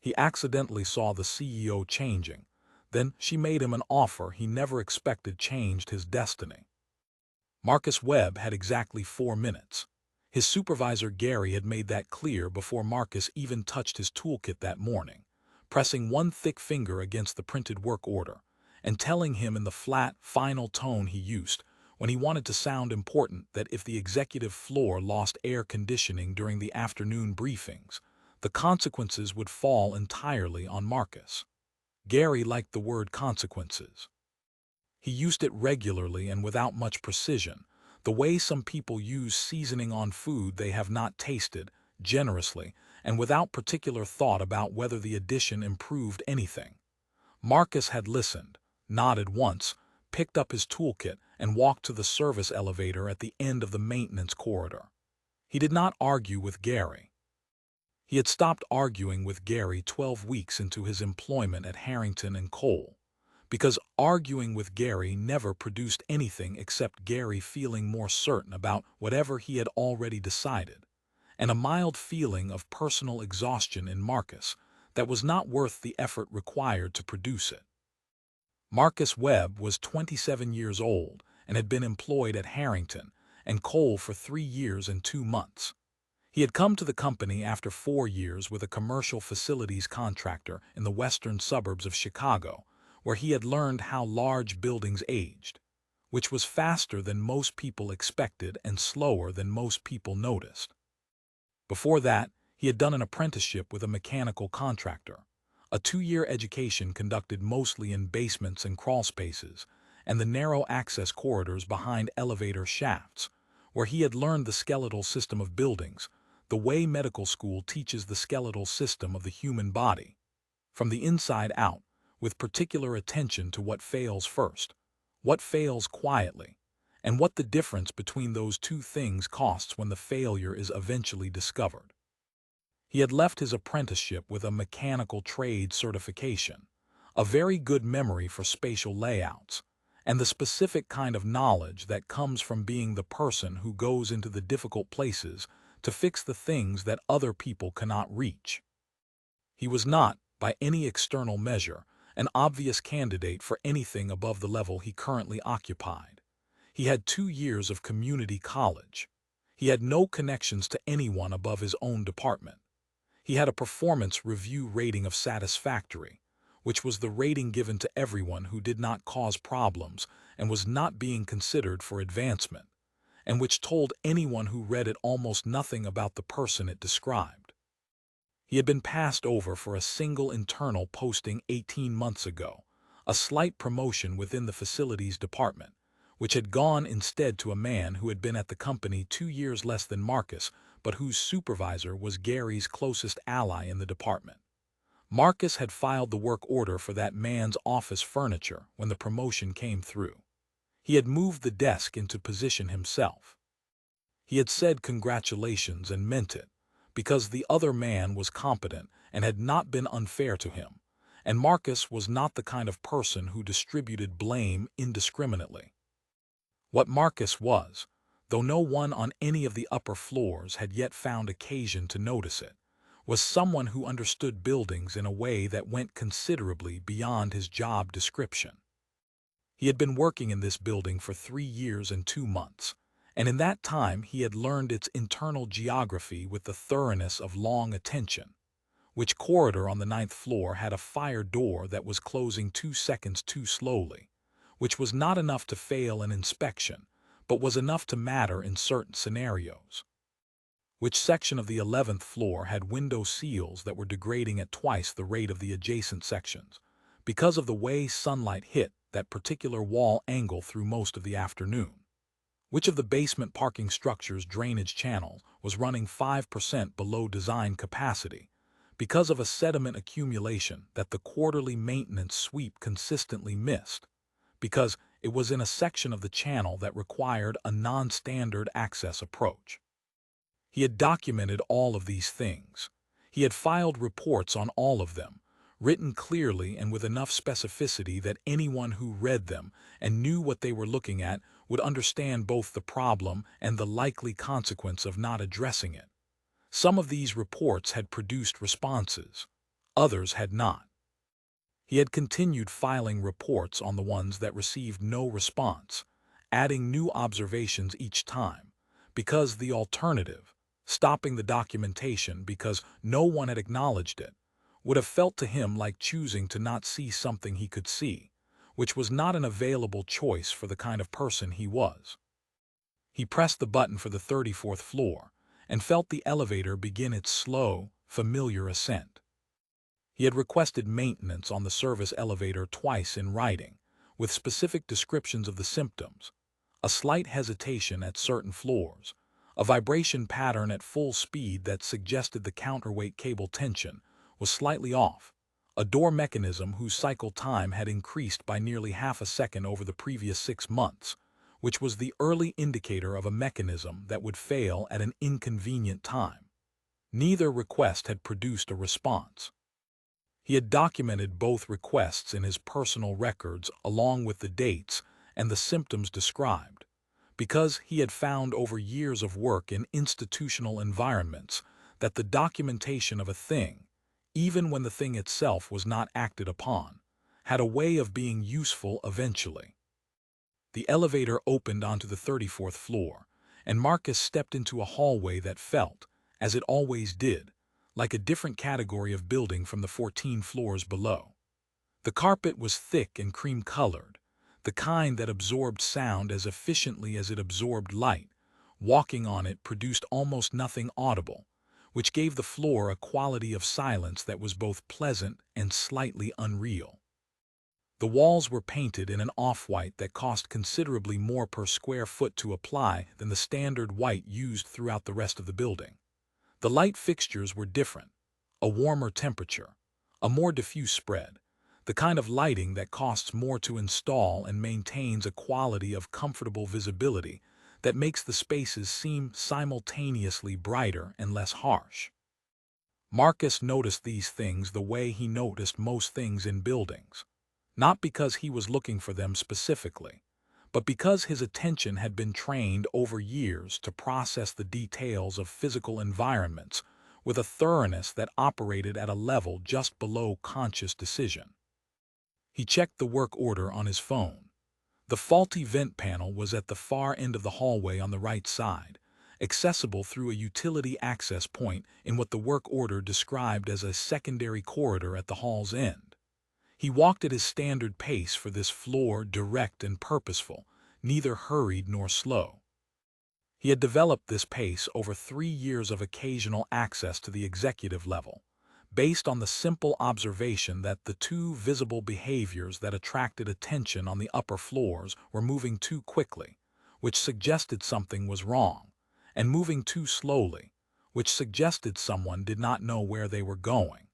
He accidentally saw the CEO changing. Then she made him an offer he never expected changed his destiny. Marcus Webb had exactly 4 minutes. His supervisor Gary had made that clear before Marcus even touched his toolkit that morning, pressing one thick finger against the printed work order, and telling him in the flat, final tone he used when he wanted to sound important that if the executive floor lost air conditioning during the afternoon briefings, the consequences would fall entirely on Marcus. Gary liked the word consequences. He used it regularly and without much precision, the way some people use seasoning on food they have not tasted, generously, and without particular thought about whether the addition improved anything. Marcus had listened, nodded once, picked up his toolkit, and walked to the service elevator at the end of the maintenance corridor. He did not argue with Gary. He had stopped arguing with Gary 12 weeks into his employment at Harrington and Cole, because arguing with Gary never produced anything except Gary feeling more certain about whatever he had already decided, and a mild feeling of personal exhaustion in Marcus that was not worth the effort required to produce it. Marcus Webb was 27 years old and had been employed at Harrington and Cole for 3 years and 2 months. He had come to the company after 4 years with a commercial facilities contractor in the western suburbs of Chicago, where he had learned how large buildings aged, which was faster than most people expected and slower than most people noticed. Before that, he had done an apprenticeship with a mechanical contractor, a 2-year education conducted mostly in basements and crawl spaces, and the narrow access corridors behind elevator shafts, where he had learned the skeletal system of buildings, the way medical school teaches the skeletal system of the human body, from the inside out, with particular attention to what fails first, what fails quietly, and what the difference between those two things costs when the failure is eventually discovered. He had left his apprenticeship with a mechanical trade certification, a very good memory for spatial layouts, and the specific kind of knowledge that comes from being the person who goes into the difficult places to fix the things that other people cannot reach. He was not, by any external measure, an obvious candidate for anything above the level he currently occupied. He had 2 years of community college. He had no connections to anyone above his own department. He had a performance review rating of satisfactory, which was the rating given to everyone who did not cause problems and was not being considered for advancement, and which told anyone who read it almost nothing about the person it described. He had been passed over for a single internal posting 18 months ago, a slight promotion within the facilities department, which had gone instead to a man who had been at the company 2 years less than Marcus, but whose supervisor was Gary's closest ally in the department. Marcus had filed the work order for that man's office furniture when the promotion came through. He had moved the desk into position himself. He had said congratulations and meant it, because the other man was competent and had not been unfair to him, and Marcus was not the kind of person who distributed blame indiscriminately. What Marcus was, though no one on any of the upper floors had yet found occasion to notice it, was someone who understood buildings in a way that went considerably beyond his job description. He had been working in this building for 3 years and 2 months, and in that time he had learned its internal geography with the thoroughness of long attention. Which corridor on the 9th floor had a fire door that was closing 2 seconds too slowly, which was not enough to fail an inspection, but was enough to matter in certain scenarios. Which section of the 11th floor had window seals that were degrading at twice the rate of the adjacent sections, because of the way sunlight hit that particular wall angle through most of the afternoon. Which of the basement parking structure's drainage channel was running 5% below design capacity, because of a sediment accumulation that the quarterly maintenance sweep consistently missed, because it was in a section of the channel that required a non-standard access approach. He had documented all of these things. He had filed reports on all of them, written clearly and with enough specificity that anyone who read them and knew what they were looking at would understand both the problem and the likely consequence of not addressing it. Some of these reports had produced responses. Others had not. He had continued filing reports on the ones that received no response, adding new observations each time, because the alternative, stopping the documentation because no one had acknowledged it, would have felt to him like choosing to not see something he could see, which was not an available choice for the kind of person he was. He pressed the button for the 34th floor and felt the elevator begin its slow, familiar ascent. He had requested maintenance on the service elevator twice in writing, with specific descriptions of the symptoms: a slight hesitation at certain floors, a vibration pattern at full speed that suggested the counterweight cable tension was slightly off, a door mechanism whose cycle time had increased by nearly half a second over the previous 6 months, which was the early indicator of a mechanism that would fail at an inconvenient time. Neither request had produced a response. He had documented both requests in his personal records along with the dates and the symptoms described, because he had found over years of work in institutional environments that the documentation of a thing, even when the thing itself was not acted upon, had a way of being useful eventually. The elevator opened onto the 34th floor, and Marcus stepped into a hallway that felt, as it always did, like a different category of building from the 14 floors below. The carpet was thick and cream-colored, the kind that absorbed sound as efficiently as it absorbed light. Walking on it produced almost nothing audible, which gave the floor a quality of silence that was both pleasant and slightly unreal. The walls were painted in an off-white that cost considerably more per square foot to apply than the standard white used throughout the rest of the building. The light fixtures were different: a warmer temperature, a more diffuse spread, the kind of lighting that costs more to install and maintains a quality of comfortable visibility that makes the spaces seem simultaneously brighter and less harsh. Marcus noticed these things the way he noticed most things in buildings, not because he was looking for them specifically, but because his attention had been trained over years to process the details of physical environments with a thoroughness that operated at a level just below conscious decision. He checked the work order on his phone. The faulty vent panel was at the far end of the hallway on the right side, accessible through a utility access point in what the work order described as a secondary corridor at the hall's end. He walked at his standard pace for this floor, direct and purposeful, neither hurried nor slow. He had developed this pace over 3 years of occasional access to the executive level, based on the simple observation that the two visible behaviors that attracted attention on the upper floors were moving too quickly, which suggested something was wrong, and moving too slowly, which suggested someone did not know where they were going.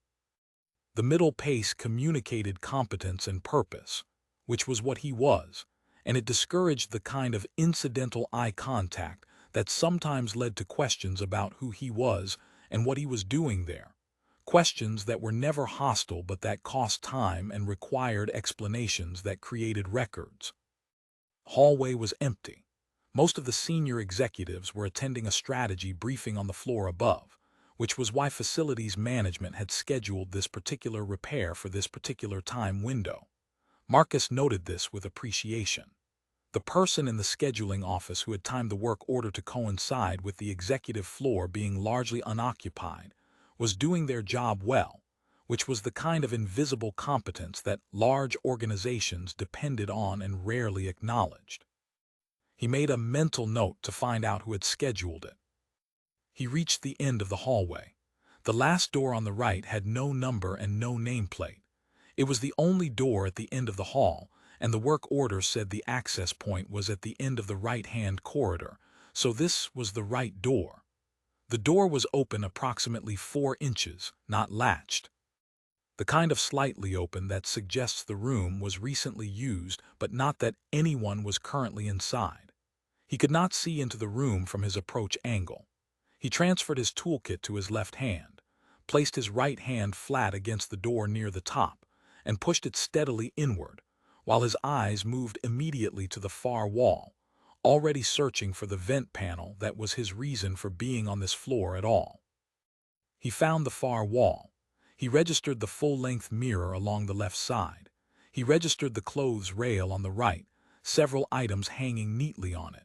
The middle pace communicated competence and purpose, which was what he was, and it discouraged the kind of incidental eye contact that sometimes led to questions about who he was and what he was doing there, questions that were never hostile but that cost time and required explanations that created records. Hallway was empty. Most of the senior executives were attending a strategy briefing on the floor above, which was why facilities management had scheduled this particular repair for this particular time window. Marcus noted this with appreciation. The person in the scheduling office who had timed the work order to coincide with the executive floor being largely unoccupied was doing their job well, which was the kind of invisible competence that large organizations depended on and rarely acknowledged. He made a mental note to find out who had scheduled it. He reached the end of the hallway. The last door on the right had no number and no nameplate. It was the only door at the end of the hall, and the work order said the access point was at the end of the right-hand corridor, so this was the right door. The door was open approximately 4 inches, not latched. The kind of slightly open that suggests the room was recently used, but not that anyone was currently inside. He could not see into the room from his approach angle. He transferred his toolkit to his left hand, placed his right hand flat against the door near the top, and pushed it steadily inward, while his eyes moved immediately to the far wall, already searching for the vent panel that was his reason for being on this floor at all. He found the far wall. He registered the full-length mirror along the left side. He registered the clothes rail on the right, several items hanging neatly on it.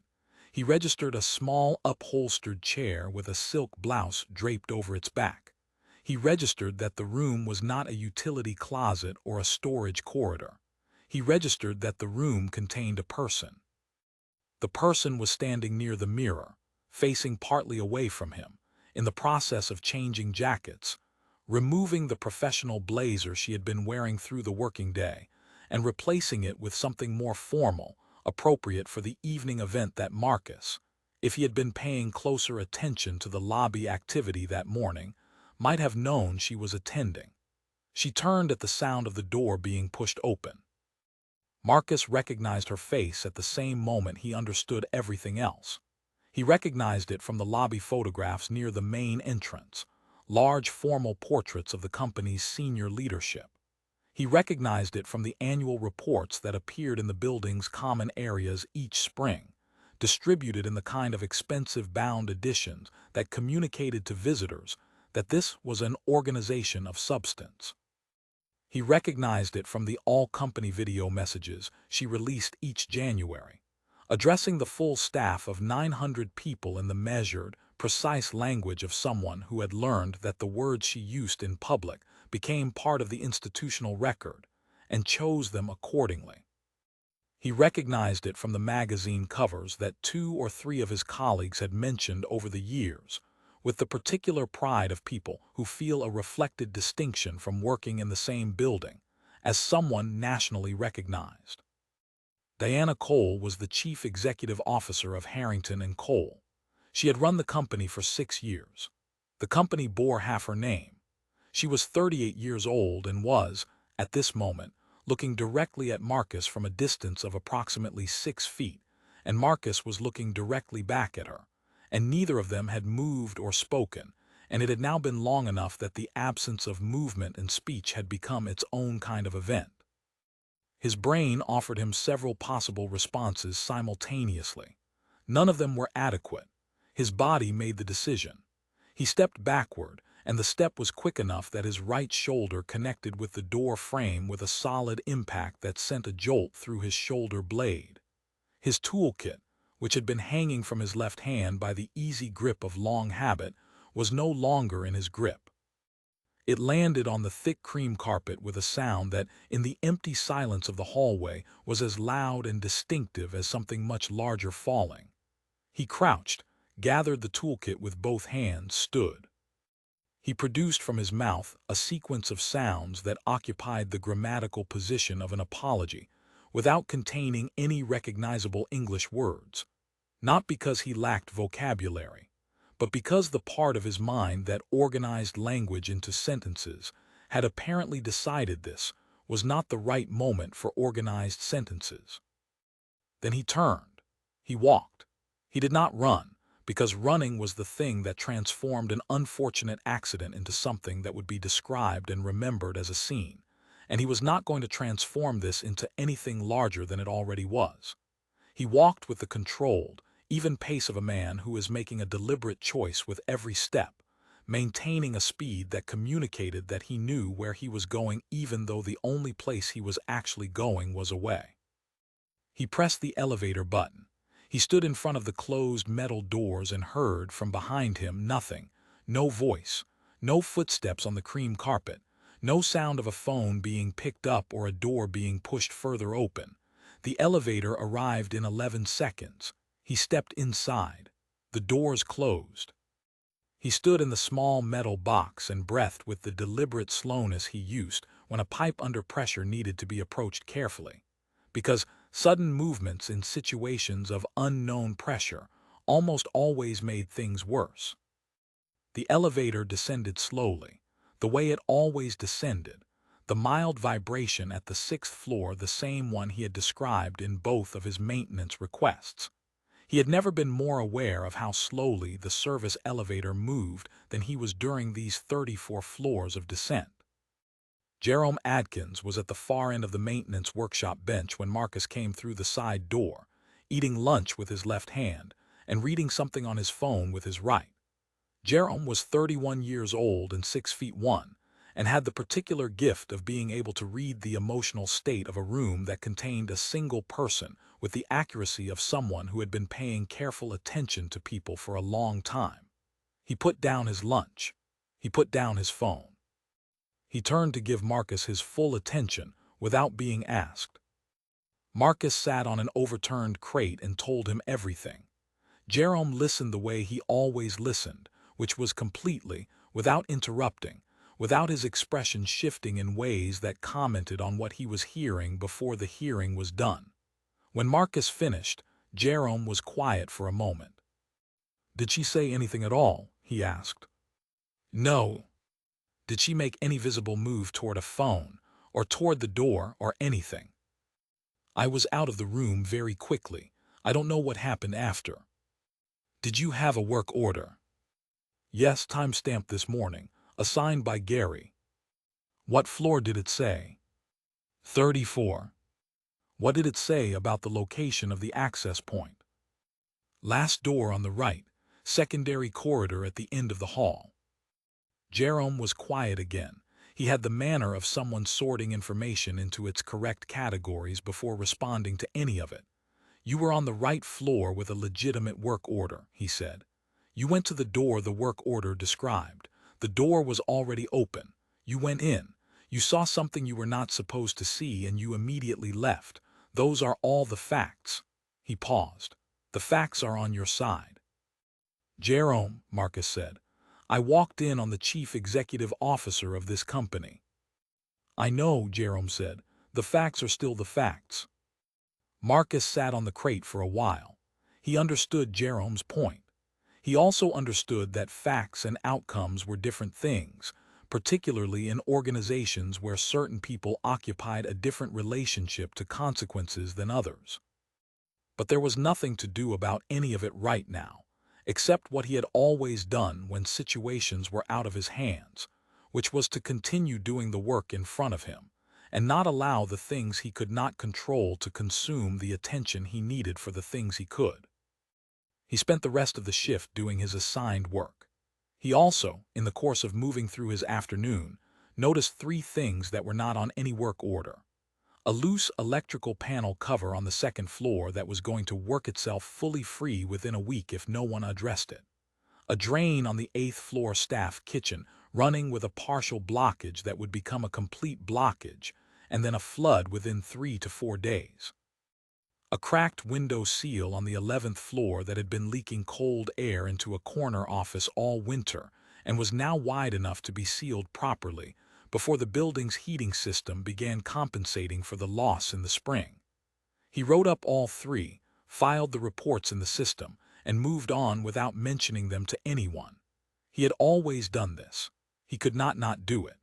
He registered a small upholstered chair with a silk blouse draped over its back. He registered that the room was not a utility closet or a storage corridor. He registered that the room contained a person. The person was standing near the mirror, facing partly away from him, in the process of changing jackets, removing the professional blazer she had been wearing through the working day, and replacing it with something more formal, appropriate for the evening event that Marcus, if he had been paying closer attention to the lobby activity that morning, might have known she was attending. She turned at the sound of the door being pushed open. Marcus recognized her face at the same moment he understood everything else. He recognized it from the lobby photographs near the main entrance, large formal portraits of the company's senior leadership. He recognized it from the annual reports that appeared in the building's common areas each spring, distributed in the kind of expensive bound editions that communicated to visitors that this was an organization of substance. He recognized it from the all-company video messages she released each January, addressing the full staff of 900 people in the measured, precise language of someone who had learned that the words she used in public became part of the institutional record and chose them accordingly. He recognized it from the magazine covers that 2 or 3 of his colleagues had mentioned over the years, with the particular pride of people who feel a reflected distinction from working in the same building, as someone nationally recognized. Diana Cole was the chief executive officer of Harrington and Cole. She had run the company for 6 years. The company bore half her name. She was 38 years old and was, at this moment, looking directly at Marcus from a distance of approximately 6 feet, and Marcus was looking directly back at her, and neither of them had moved or spoken, and it had now been long enough that the absence of movement and speech had become its own kind of event. His brain offered him several possible responses simultaneously. None of them were adequate. His body made the decision. He stepped backward, and the step was quick enough that his right shoulder connected with the door frame with a solid impact that sent a jolt through his shoulder blade. His toolkit, which had been hanging from his left hand by the easy grip of long habit, was no longer in his grip. It landed on the thick cream carpet with a sound that, in the empty silence of the hallway, was as loud and distinctive as something much larger falling. He crouched, gathered the toolkit with both hands, stood. He produced from his mouth a sequence of sounds that occupied the grammatical position of an apology, without containing any recognizable English words, not because he lacked vocabulary, but because the part of his mind that organized language into sentences had apparently decided this was not the right moment for organized sentences. Then he turned. He walked. He did not run, because running was the thing that transformed an unfortunate accident into something that would be described and remembered as a scene, and he was not going to transform this into anything larger than it already was. He walked with the controlled, even pace of a man who is making a deliberate choice with every step, maintaining a speed that communicated that he knew where he was going even though the only place he was actually going was away. He pressed the elevator button. He stood in front of the closed metal doors and heard from behind him nothing, no voice, no footsteps on the cream carpet, no sound of a phone being picked up or a door being pushed further open. The elevator arrived in 11 seconds. He stepped inside. The doors closed. He stood in the small metal box and breathed with the deliberate slowness he used when a pipe under pressure needed to be approached carefully, because sudden movements in situations of unknown pressure almost always made things worse. The elevator descended slowly, the way it always descended, the mild vibration at the 6th floor the same one he had described in both of his maintenance requests. He had never been more aware of how slowly the service elevator moved than he was during these 34 floors of descent. Jerome Adkins was at the far end of the maintenance workshop bench when Marcus came through the side door, eating lunch with his left hand and reading something on his phone with his right. Jerome was 31 years old and 6'1", and had the particular gift of being able to read the emotional state of a room that contained a single person with the accuracy of someone who had been paying careful attention to people for a long time. He put down his lunch. He put down his phone. He turned to give Marcus his full attention without being asked. Marcus sat on an overturned crate and told him everything. Jerome listened the way he always listened, which was completely, without interrupting, without his expression shifting in ways that commented on what he was hearing before the hearing was done. When Marcus finished, Jerome was quiet for a moment. "Did she say anything at all?" he asked. "No." "Did she make any visible move toward a phone, or toward the door, or anything?" "I was out of the room very quickly. I don't know what happened after." "Did you have a work order?" "Yes, time-stamped this morning, assigned by Gary." "What floor did it say?" 34. "What did it say about the location of the access point?" "Last door on the right, secondary corridor at the end of the hall." Jerome was quiet again. He had the manner of someone sorting information into its correct categories before responding to any of it. "You were on the right floor with a legitimate work order," he said. "You went to the door the work order described. The door was already open. You went in. You saw something you were not supposed to see and you immediately left. Those are all the facts." He paused. "The facts are on your side." "Jerome," Marcus said, "I walked in on the chief executive officer of this company." "I know," Jerome said. "The facts are still the facts." Marcus sat on the crate for a while. He understood Jerome's point. He also understood that facts and outcomes were different things, particularly in organizations where certain people occupied a different relationship to consequences than others. But there was nothing to do about any of it right now, except what he had always done when situations were out of his hands, which was to continue doing the work in front of him, and not allow the things he could not control to consume the attention he needed for the things he could. He spent the rest of the shift doing his assigned work. He also, in the course of moving through his afternoon, noticed 3 things that were not on any work order. A loose electrical panel cover on the 2nd floor that was going to work itself fully free within a week if no one addressed it. A drain on the 8th floor staff kitchen running with a partial blockage that would become a complete blockage, and then a flood within 3 to 4 days. A cracked window seal on the 11th floor that had been leaking cold air into a corner office all winter and was now wide enough to be sealed properly before the building's heating system began compensating for the loss in the spring. He wrote up all 3, filed the reports in the system, and moved on without mentioning them to anyone. He had always done this. He could not do it.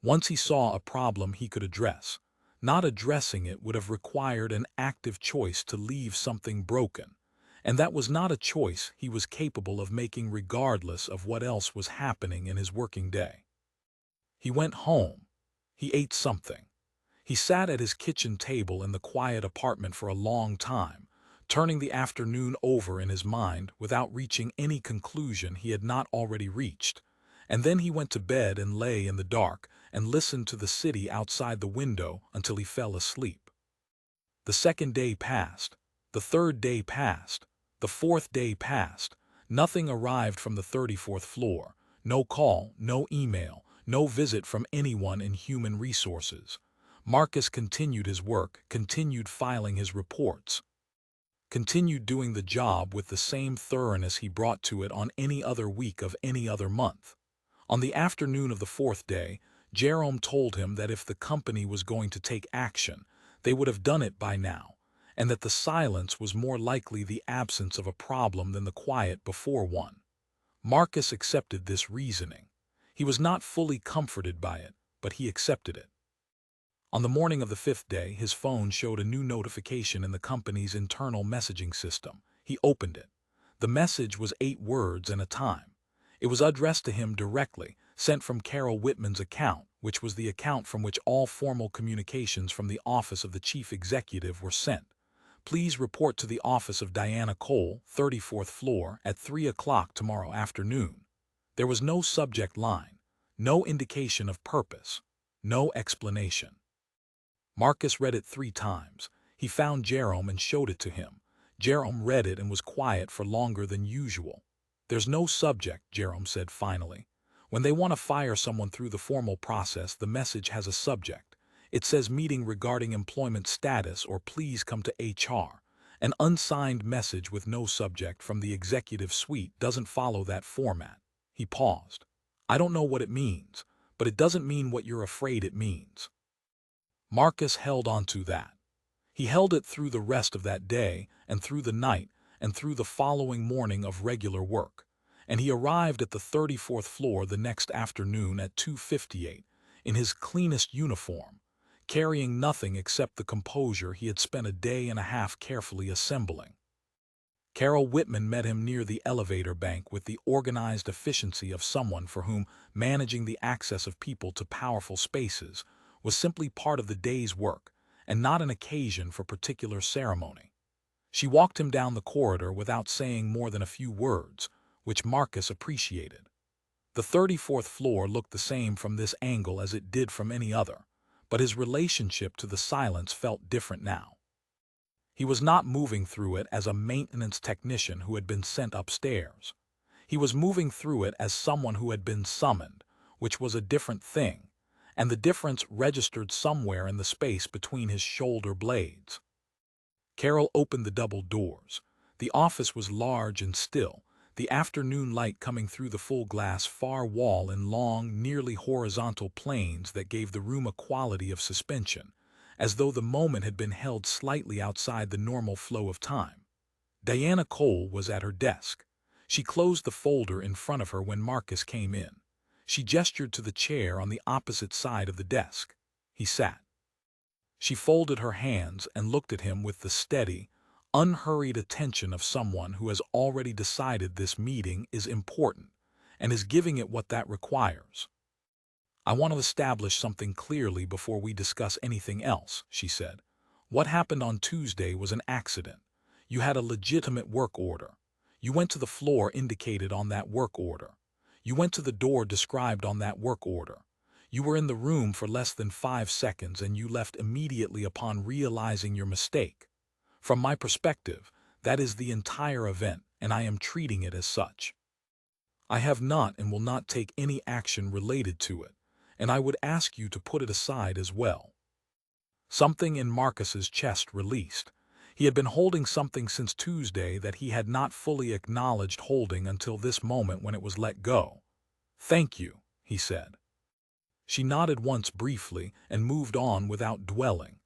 Once he saw a problem he could address. Not addressing it would have required an active choice to leave something broken, and that was not a choice he was capable of making regardless of what else was happening in his working day. He went home. He ate something. He sat at his kitchen table in the quiet apartment for a long time, turning the afternoon over in his mind without reaching any conclusion he had not already reached, and then he went to bed and lay in the dark and listened to the city outside the window until he fell asleep. The 2nd day passed. The 3rd day passed. The 4th day passed. Nothing arrived from the 34th floor. No call, no email, no visit from anyone in human resources. Marcus continued his work, continued filing his reports, continued doing the job with the same thoroughness he brought to it on any other week of any other month. On the afternoon of the 4th day, Jerome told him that if the company was going to take action, they would have done it by now, and that the silence was more likely the absence of a problem than the quiet before one. Marcus accepted this reasoning. He was not fully comforted by it, but he accepted it. On the morning of the 5th day, his phone showed a new notification in the company's internal messaging system. He opened it. The message was 8 words and a time. It was addressed to him directly, sent from Carol Whitman's account, which was the account from which all formal communications from the office of the chief executive were sent. "Please report to the office of Diana Cole, 34th floor, at 3 o'clock tomorrow afternoon." There was no subject line, No indication of purpose. No explanation. Marcus read it 3 times. He found Jerome and showed it to him. Jerome read it and was quiet for longer than usual. "There's no subject," Jerome said finally. "When they want to fire someone through the formal process, the message has a subject. It says meeting regarding employment status or please come to HR. An unsigned message with no subject from the executive suite doesn't follow that format." He paused. "I don't know what it means, but it doesn't mean what you're afraid it means." Marcus held on to that. He held it through the rest of that day, and through the night, and through the following morning of regular work. And he arrived at the 34th floor the next afternoon at 2:58, in his cleanest uniform, carrying nothing except the composure he had spent a day and a half carefully assembling. Carol Whitman met him near the elevator bank with the organized efficiency of someone for whom managing the access of people to powerful spaces was simply part of the day's work, and not an occasion for particular ceremony. She walked him down the corridor without saying more than a few words, which Marcus appreciated. The 34th floor looked the same from this angle as it did from any other, but his relationship to the silence felt different now. He was not moving through it as a maintenance technician who had been sent upstairs. He was moving through it as someone who had been summoned, which was a different thing, and the difference registered somewhere in the space between his shoulder blades. Carol opened the double doors. The office was large and still, the afternoon light coming through the full-glass far wall in long, nearly horizontal planes that gave the room a quality of suspension, as though the moment had been held slightly outside the normal flow of time. Diana Cole was at her desk. She closed the folder in front of her when Marcus came in. She gestured to the chair on the opposite side of the desk. He sat. She folded her hands and looked at him with the steady, unhurried attention of someone who has already decided this meeting is important and is giving it what that requires. "I want to establish something clearly before we discuss anything else," she said. "What happened on Tuesday was an accident. You had a legitimate work order. You went to the floor indicated on that work order. You went to the door described on that work order. You were in the room for less than 5 seconds and you left immediately upon realizing your mistake. From my perspective, that is the entire event, and I am treating it as such. I have not and will not take any action related to it, and I would ask you to put it aside as well." Something in Marcus's chest released. He had been holding something since Tuesday that he had not fully acknowledged holding until this moment when it was let go. "Thank you," he said. She nodded once briefly and moved on without dwelling.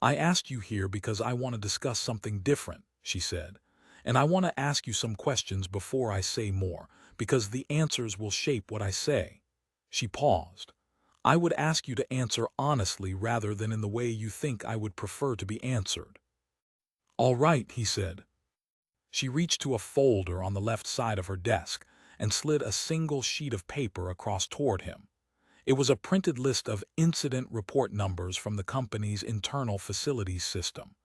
"I asked you here because I want to discuss something different," she said. "And I want to ask you some questions before I say more, because the answers will shape what I say." She paused. "I would ask you to answer honestly rather than in the way you think I would prefer to be answered." "All right," he said. She reached to a folder on the left side of her desk and slid a single sheet of paper across toward him. It was a printed list of incident report numbers from the company's internal facilities system.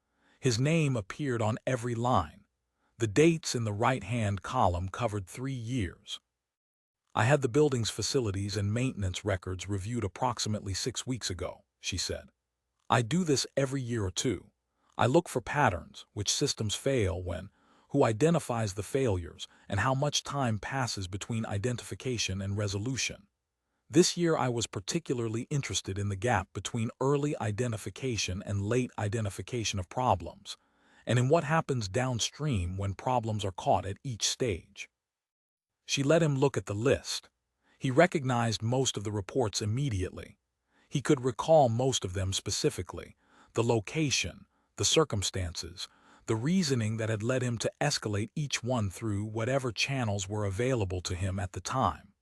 His name appeared on every line. The dates in the right-hand column covered 3 years. "I had the building's facilities and maintenance records reviewed approximately 6 weeks ago," she said. "I do this every year or two. I look for patterns, which systems fail when, who identifies the failures, and how much time passes between identification and resolution. This year I was particularly interested in the gap between early identification and late identification of problems, and in what happens downstream when problems are caught at each stage." She let him look at the list. He recognized most of the reports immediately. He could recall most of them specifically: the location, the circumstances, the reasoning that had led him to escalate each one through whatever channels were available to him at the time.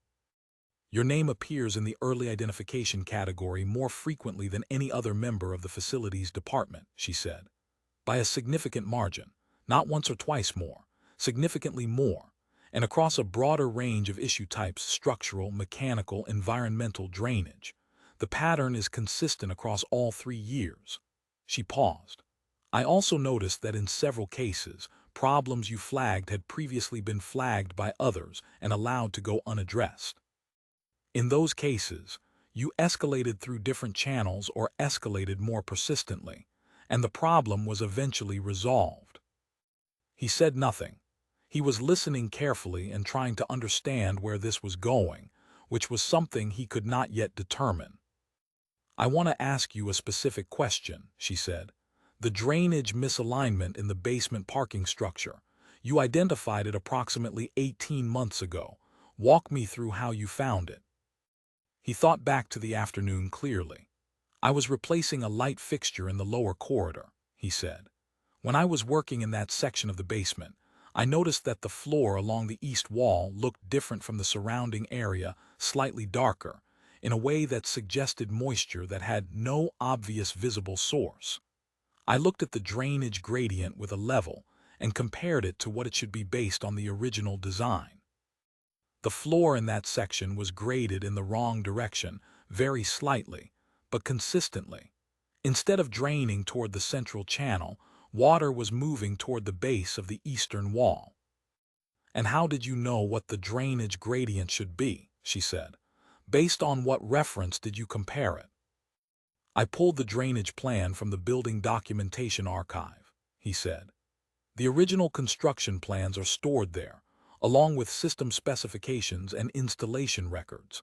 "Your name appears in the early identification category more frequently than any other member of the facilities department," she said. "By a significant margin, not once or twice more, significantly more, and across a broader range of issue types: structural, mechanical, environmental, drainage. The pattern is consistent across all 3 years." She paused. "I also noticed that in several cases, problems you flagged had previously been flagged by others and allowed to go unaddressed." In those cases, you escalated through different channels or escalated more persistently, and the problem was eventually resolved. He said nothing. He was listening carefully and trying to understand where this was going, which was something he could not yet determine. "I want to ask you a specific question," she said. "The drainage misalignment in the basement parking structure. You identified it approximately 18 months ago. Walk me through how you found it." He thought back to the afternoon clearly. "I was replacing a light fixture in the lower corridor," he said. "When I was working in that section of the basement, I noticed that the floor along the east wall looked different from the surrounding area, slightly darker, in a way that suggested moisture that had no obvious visible source. I looked at the drainage gradient with a level and compared it to what it should be based on the original design. The floor in that section was graded in the wrong direction, very slightly, but consistently. Instead of draining toward the central channel, water was moving toward the base of the eastern wall." "And how did you know what the drainage gradient should be?" she said. "Based on what reference did you compare it?" "I pulled the drainage plan from the building documentation archive," he said. "The original construction plans are stored there, along with system specifications and installation records.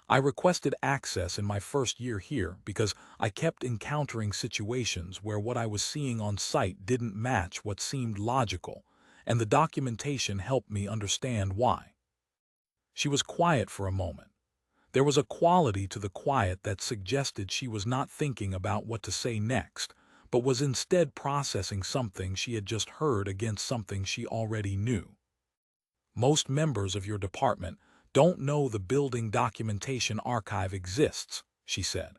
I requested access in my first year here because I kept encountering situations where what I was seeing on site didn't match what seemed logical, and the documentation helped me understand why." She was quiet for a moment. There was a quality to the quiet that suggested she was not thinking about what to say next, but was instead processing something she had just heard against something she already knew. "Most members of your department don't know the building documentation archive exists," she said.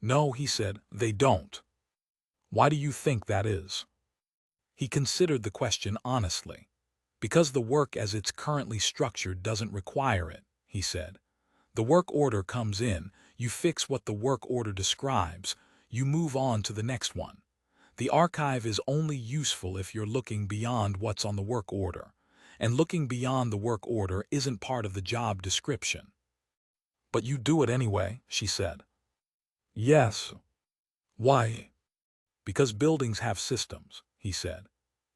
"No," he said, "they don't." "Why do you think that is?" He considered the question honestly. "Because the work as it's currently structured doesn't require it," he said. "The work order comes in, you fix what the work order describes, you move on to the next one. The archive is only useful if you're looking beyond what's on the work order, and looking beyond the work order isn't part of the job description." "But you do it anyway," she said. "Yes." "Why?" "Because buildings have systems," he said.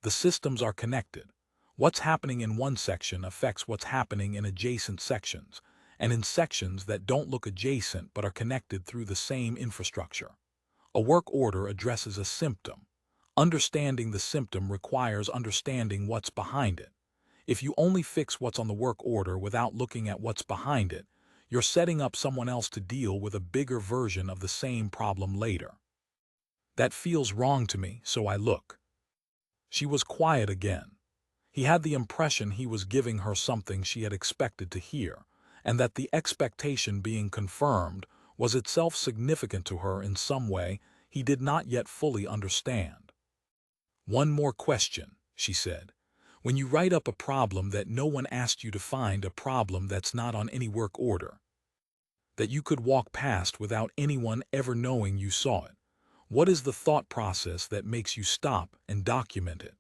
"The systems are connected. What's happening in one section affects what's happening in adjacent sections, and in sections that don't look adjacent but are connected through the same infrastructure. A work order addresses a symptom. Understanding the symptom requires understanding what's behind it. If you only fix what's on the work order without looking at what's behind it, you're setting up someone else to deal with a bigger version of the same problem later." "That feels wrong to me, so I look." She was quiet again. He had the impression he was giving her something she had expected to hear, and that the expectation being confirmed was itself significant to her in some way he did not yet fully understand. "One more question," she said. "When you write up a problem that no one asked you to find, a problem that's not on any work order, that you could walk past without anyone ever knowing you saw it, what is the thought process that makes you stop and document it?"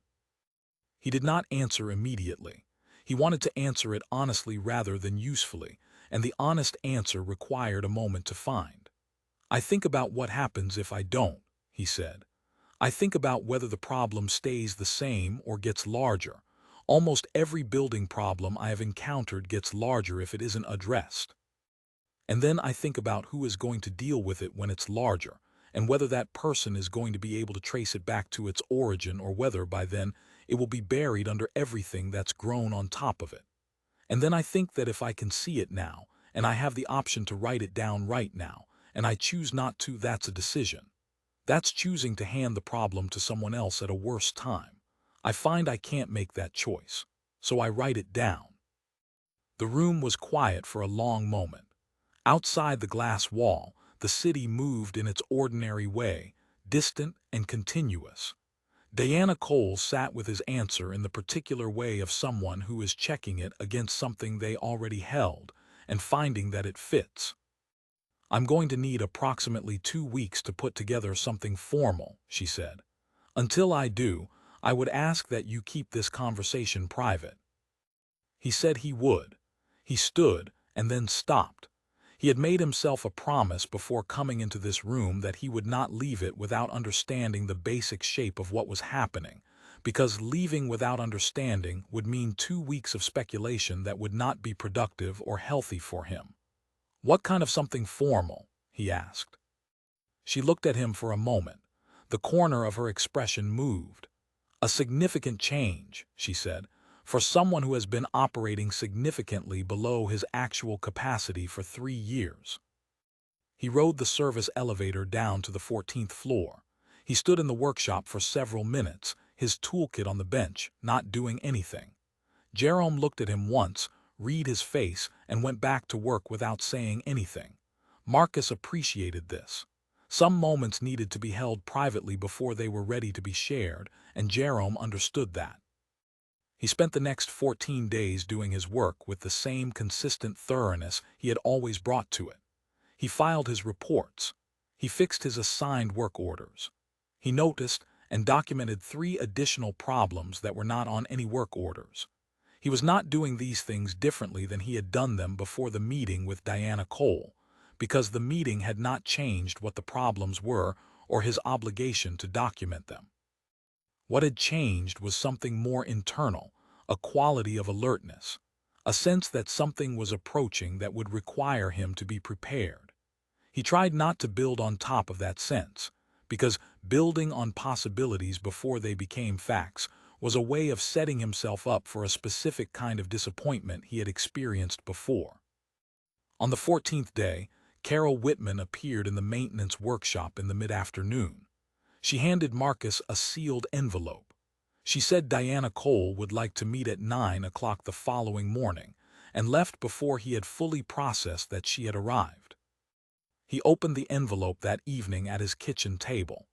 He did not answer immediately. He wanted to answer it honestly rather than usefully, and the honest answer required a moment to find. "I think about what happens if I don't," he said. "I think about whether the problem stays the same or gets larger. Almost every building problem I have encountered gets larger if it isn't addressed. And then I think about who is going to deal with it when it's larger, and whether that person is going to be able to trace it back to its origin or whether by then it will be buried under everything that's grown on top of it. And then I think that if I can see it now, and I have the option to write it down right now, and I choose not to, that's a decision. That's choosing to hand the problem to someone else at a worse time. I find I can't make that choice, so I write it down." The room was quiet for a long moment. Outside the glass wall, the city moved in its ordinary way, distant and continuous. Diana Cole sat with his answer in the particular way of someone who is checking it against something they already held and finding that it fits. "I'm going to need approximately 2 weeks to put together something formal," she said. "Until I do, I would ask that you keep this conversation private." He said he would. He stood, and then stopped. He had made himself a promise before coming into this room that he would not leave it without understanding the basic shape of what was happening, because leaving without understanding would mean 2 weeks of speculation that would not be productive or healthy for him. "What kind of something formal?" he asked. She looked at him for a moment. The corner of her expression moved. "A significant change," she said, "for someone who has been operating significantly below his actual capacity for 3 years." He rode the service elevator down to the 14th floor. He stood in the workshop for several minutes, his toolkit on the bench, not doing anything. Jerome looked at him once, read his face, and went back to work without saying anything. Marcus appreciated this. Some moments needed to be held privately before they were ready to be shared, and Jerome understood that. He spent the next 14 days doing his work with the same consistent thoroughness he had always brought to it. He filed his reports. He fixed his assigned work orders. He noticed and documented 3 additional problems that were not on any work orders. He was not doing these things differently than he had done them before the meeting with Diana Cole, because the meeting had not changed what the problems were or his obligation to document them. What had changed was something more internal, a quality of alertness, a sense that something was approaching that would require him to be prepared. He tried not to build on top of that sense, because building on possibilities before they became facts was a way of setting himself up for a specific kind of disappointment he had experienced before. On the 14th day, Carol Whitman appeared in the maintenance workshop in the mid-afternoon. She handed Marcus a sealed envelope. She said Diana Cole would like to meet at 9 o'clock the following morning, and left before he had fully processed that she had arrived. He opened the envelope that evening at his kitchen table.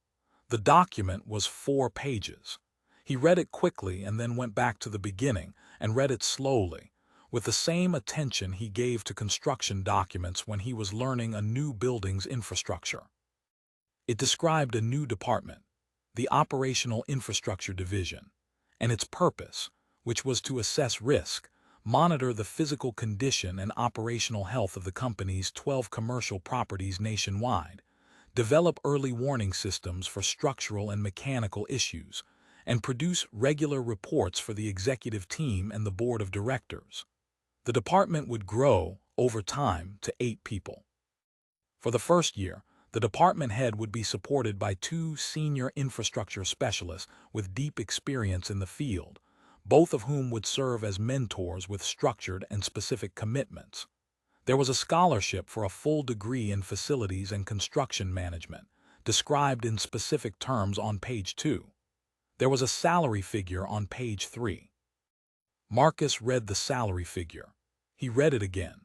The document was 4 pages. He read it quickly and then went back to the beginning and read it slowly, with the same attention he gave to construction documents when he was learning a new building's infrastructure. It described a new department, the Operational Infrastructure Division, and its purpose, which was to assess risk, monitor the physical condition and operational health of the company's 12 commercial properties nationwide, develop early warning systems for structural and mechanical issues, and produce regular reports for the executive team and the board of directors. The department would grow, over time, to 8 people. For the first year, the department head would be supported by 2 senior infrastructure specialists with deep experience in the field, both of whom would serve as mentors with structured and specific commitments. There was a scholarship for a full degree in facilities and construction management, described in specific terms on page 2. There was a salary figure on page 3. Marcus read the salary figure. He read it again.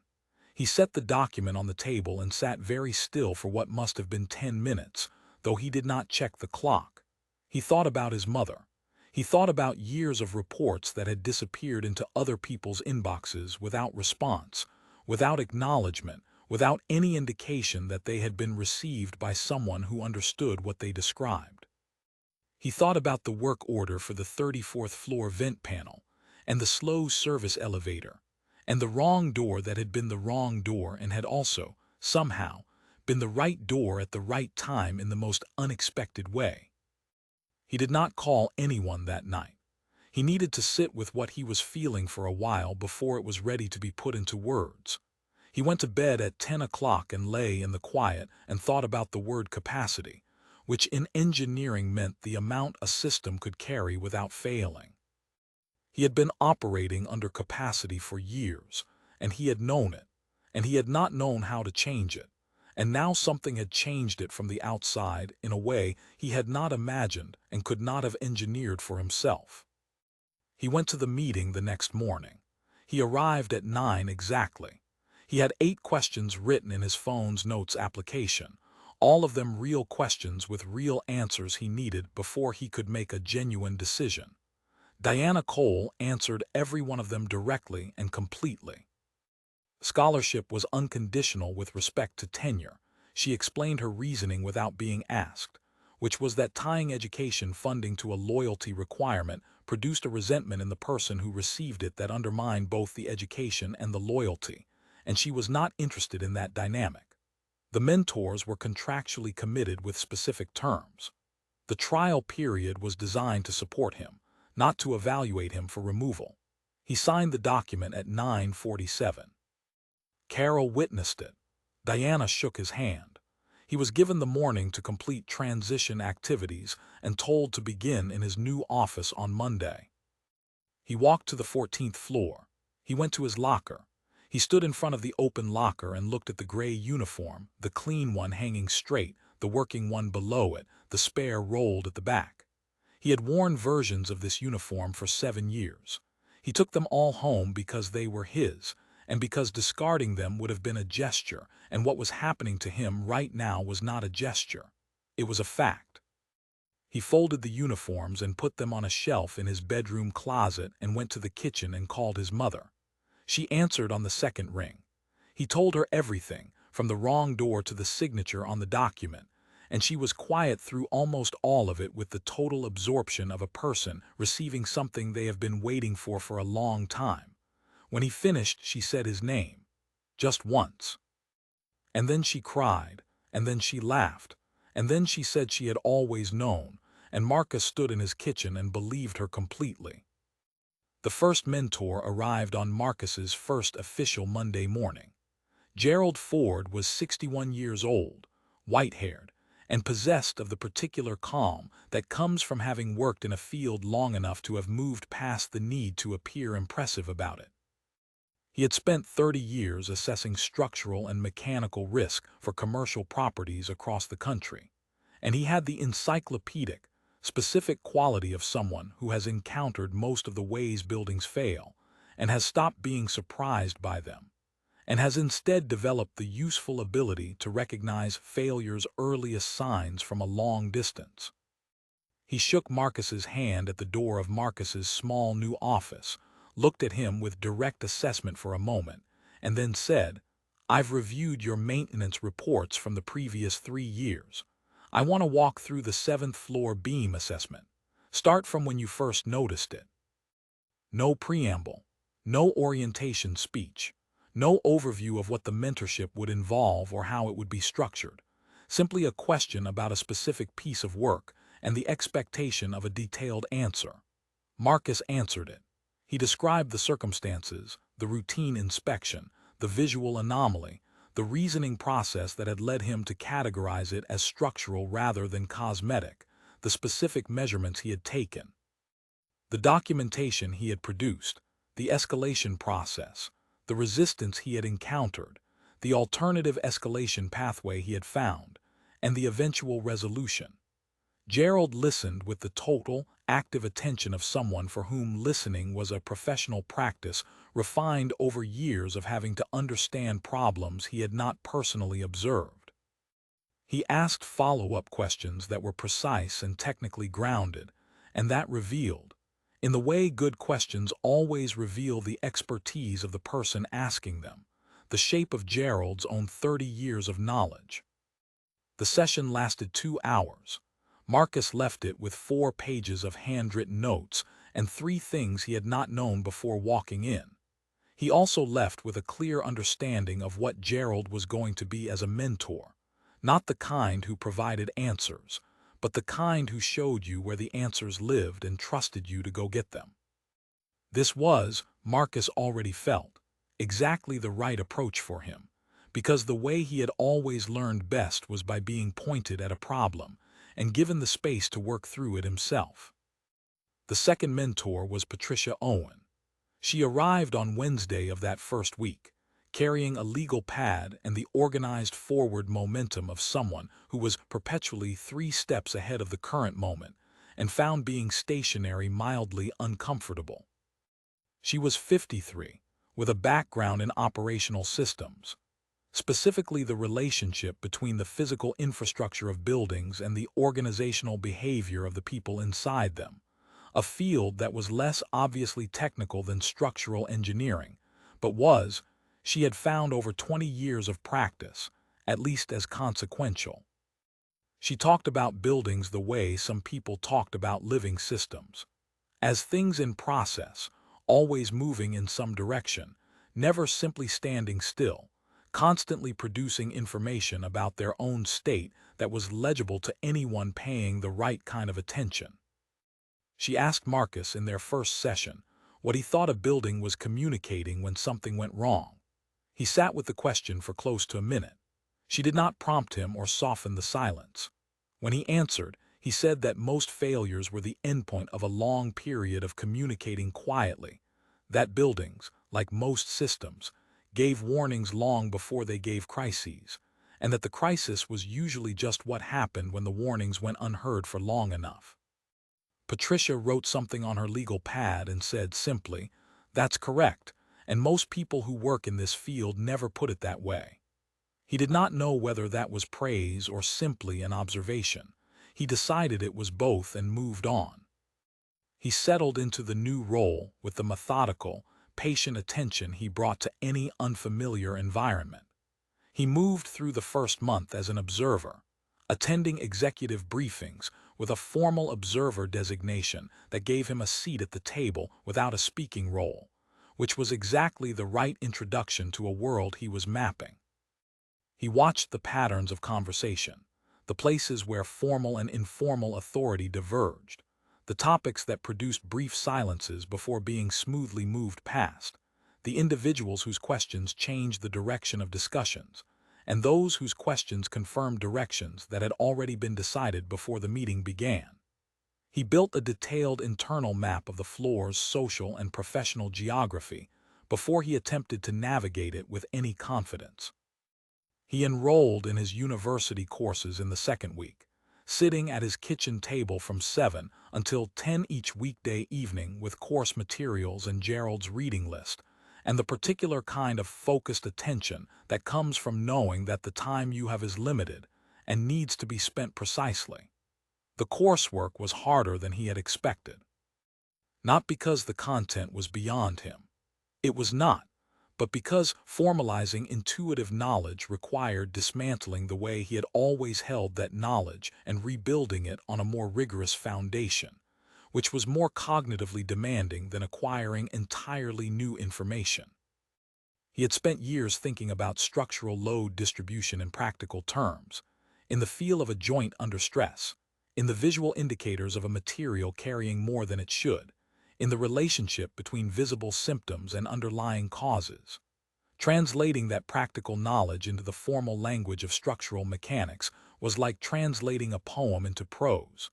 He set the document on the table and sat very still for what must have been 10 minutes, though he did not check the clock. He thought about his mother. He thought about years of reports that had disappeared into other people's inboxes without response, without acknowledgement, without any indication that they had been received by someone who understood what they described. He thought about the work order for the 34th floor vent panel, and the slow service elevator, and the wrong door that had been the wrong door and had also, somehow, been the right door at the right time in the most unexpected way. He did not call anyone that night. He needed to sit with what he was feeling for a while before it was ready to be put into words. He went to bed at 10 o'clock and lay in the quiet and thought about the word capacity, which in engineering meant the amount a system could carry without failing. He had been operating under capacity for years, and he had known it, and he had not known how to change it, and now something had changed it from the outside in a way he had not imagined and could not have engineered for himself. He went to the meeting the next morning. He arrived at 9 exactly. He had 8 questions written in his phone's notes application, all of them real questions with real answers he needed before he could make a genuine decision. Diana Cole answered every one of them directly and completely. Scholarship was unconditional with respect to tenure. She explained her reasoning without being asked, which was that tying education funding to a loyalty requirement produced a resentment in the person who received it that undermined both the education and the loyalty, and she was not interested in that dynamic. The mentors were contractually committed with specific terms. The trial period was designed to support him, not to evaluate him for removal. He signed the document at 9:47. Carol witnessed it. Diana shook his hand. He was given the morning to complete transition activities and told to begin in his new office on Monday. He walked to the 14th floor. He went to his locker. He stood in front of the open locker and looked at the gray uniform, the clean one hanging straight, the working one below it, the spare rolled at the back. He had worn versions of this uniform for 7 years. He took them all home because they were his, and because discarding them would have been a gesture, and what was happening to him right now was not a gesture. It was a fact. He folded the uniforms and put them on a shelf in his bedroom closet and went to the kitchen and called his mother. She answered on the second ring. He told her everything, from the wrong door to the signature on the document, and she was quiet through almost all of it with the total absorption of a person receiving something they have been waiting for a long time. When he finished, she said his name. Just once. And then she cried, and then she laughed, and then she said she had always known, and Marcus stood in his kitchen and believed her completely. The first mentor arrived on Marcus's first official Monday morning. Gerald Ford was 61 years old, white-haired, and possessed of the particular calm that comes from having worked in a field long enough to have moved past the need to appear impressive about it. He had spent 30 years assessing structural and mechanical risk for commercial properties across the country, and he had the encyclopedic, specific quality of someone who has encountered most of the ways buildings fail and has stopped being surprised by them, and has instead developed the useful ability to recognize failure's earliest signs from a long distance. He shook Marcus's hand at the door of Marcus's small new office, looked at him with direct assessment for a moment, and then said, "I've reviewed your maintenance reports from the previous 3 years. I want to walk through the 7th floor beam assessment. Start from when you first noticed it." No preamble, no orientation speech, no overview of what the mentorship would involve or how it would be structured. Simply a question about a specific piece of work and the expectation of a detailed answer. Marcus answered it. He described the circumstances, the routine inspection, the visual anomaly, the reasoning process that had led him to categorize it as structural rather than cosmetic, the specific measurements he had taken, the documentation he had produced, the escalation process, the resistance he had encountered, the alternative escalation pathway he had found, and the eventual resolution. Gerald listened with the total, active attention of someone for whom listening was a professional practice refined over years of having to understand problems he had not personally observed. He asked follow-up questions that were precise and technically grounded, and that revealed, in the way good questions always reveal the expertise of the person asking them, the shape of Gerald's own 30 years of knowledge. The session lasted 2 hours. Marcus left it with 4 pages of handwritten notes and 3 things he had not known before walking in. He also left with a clear understanding of what Gerald was going to be as a mentor, not the kind who provided answers, but the kind who showed you where the answers lived and trusted you to go get them. This was, Marcus already felt, exactly the right approach for him, because the way he had always learned best was by being pointed at a problem and given the space to work through it himself. The second mentor was Patricia Owen. She arrived on Wednesday of that first week, carrying a legal pad and the organized forward momentum of someone who was perpetually 3 steps ahead of the current moment and found being stationary mildly uncomfortable. She was 53, with a background in operational systems, specifically the relationship between the physical infrastructure of buildings and the organizational behavior of the people inside them, a field that was less obviously technical than structural engineering, but was, she had found over 20 years of practice, at least as consequential. She talked about buildings the way some people talked about living systems, as things in process, always moving in some direction, never simply standing still, constantly producing information about their own state that was legible to anyone paying the right kind of attention. She asked Marcus in their first session what he thought a building was communicating when something went wrong. He sat with the question for close to a minute. She did not prompt him or soften the silence. When he answered, he said that most failures were the endpoint of a long period of communicating quietly, that buildings, like most systems, gave warnings long before they gave crises, and that the crisis was usually just what happened when the warnings went unheard for long enough. Patricia wrote something on her legal pad and said simply, "That's correct, and most people who work in this field never put it that way." He did not know whether that was praise or simply an observation. He decided it was both and moved on. He settled into the new role with the methodical, patient attention he brought to any unfamiliar environment. He moved through the first month as an observer, attending executive briefings with a formal observer designation that gave him a seat at the table without a speaking role, which was exactly the right introduction to a world he was mapping. He watched the patterns of conversation, the places where formal and informal authority diverged, the topics that produced brief silences before being smoothly moved past, the individuals whose questions changed the direction of discussions, and those whose questions confirmed directions that had already been decided before the meeting began. He built a detailed internal map of the floor's social and professional geography before he attempted to navigate it with any confidence. He enrolled in his university courses in the second week, sitting at his kitchen table from 7 until 10 each weekday evening with course materials and Gerald's reading list, and the particular kind of focused attention that comes from knowing that the time you have is limited and needs to be spent precisely. The coursework was harder than he had expected. Not because the content was beyond him. It was not, but because formalizing intuitive knowledge required dismantling the way he had always held that knowledge and rebuilding it on a more rigorous foundation, which was more cognitively demanding than acquiring entirely new information. He had spent years thinking about structural load distribution in practical terms, in the feel of a joint under stress, in the visual indicators of a material carrying more than it should, in the relationship between visible symptoms and underlying causes. Translating that practical knowledge into the formal language of structural mechanics was like translating a poem into prose.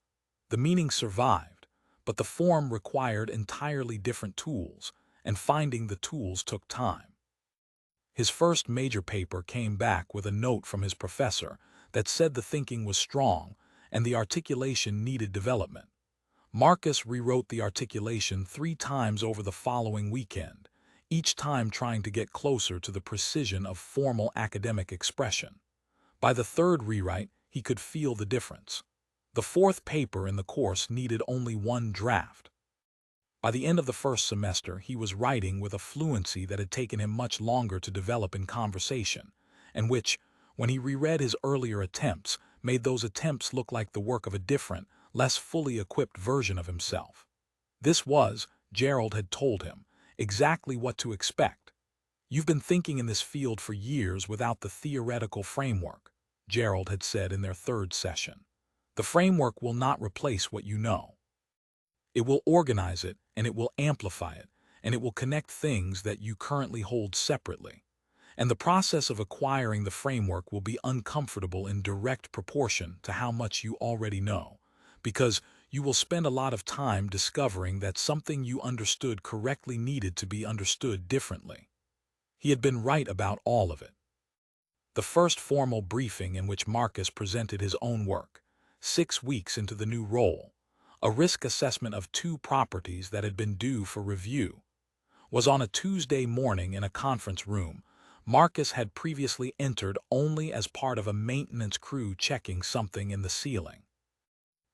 The meaning survived, but the form required entirely different tools, and finding the tools took time. His first major paper came back with a note from his professor that said the thinking was strong and the articulation needed development. Marcus rewrote the articulation 3 times over the following weekend, each time trying to get closer to the precision of formal academic expression. By the third rewrite, he could feel the difference. The fourth paper in the course needed only 1 draft. By the end of the first semester, he was writing with a fluency that had taken him much longer to develop in conversation, and which, when he reread his earlier attempts, made those attempts look like the work of a different, less fully equipped version of himself. This was, Gerald had told him, exactly what to expect. "You've been thinking in this field for years without the theoretical framework," Gerald had said in their third session. "The framework will not replace what you know. It will organize it, and it will amplify it, and it will connect things that you currently hold separately. And the process of acquiring the framework will be uncomfortable in direct proportion to how much you already know, because you will spend a lot of time discovering that something you understood correctly needed to be understood differently." He had been right about all of it. The first formal briefing in which Marcus presented his own work, 6 weeks into the new role, a risk assessment of 2 properties that had been due for review, was on a Tuesday morning in a conference room Marcus had previously entered only as part of a maintenance crew checking something in the ceiling.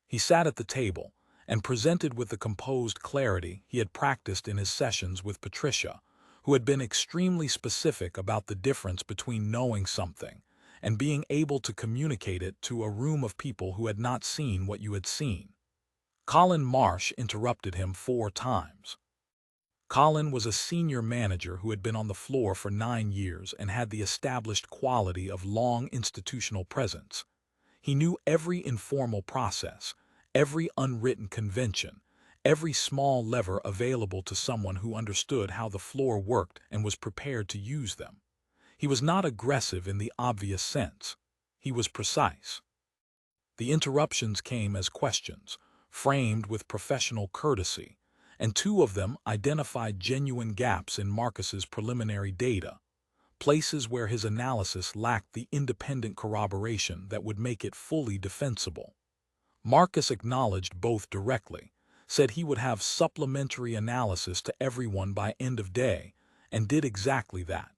He sat at the table and presented with the composed clarity he had practiced in his sessions with Patricia, who had been extremely specific about the difference between knowing something and being able to communicate it to a room of people who had not seen what you had seen. Colin Marsh interrupted him 4 times. Colin was a senior manager who had been on the floor for 9 years and had the established quality of long institutional presence. He knew every informal process, every unwritten convention, every small lever available to someone who understood how the floor worked and was prepared to use them. He was not aggressive in the obvious sense. He was precise. The interruptions came as questions, framed with professional courtesy, and two of them identified genuine gaps in Marcus's preliminary data, places where his analysis lacked the independent corroboration that would make it fully defensible. Marcus acknowledged both directly, said he would have supplementary analysis to everyone by end of day, and did exactly that.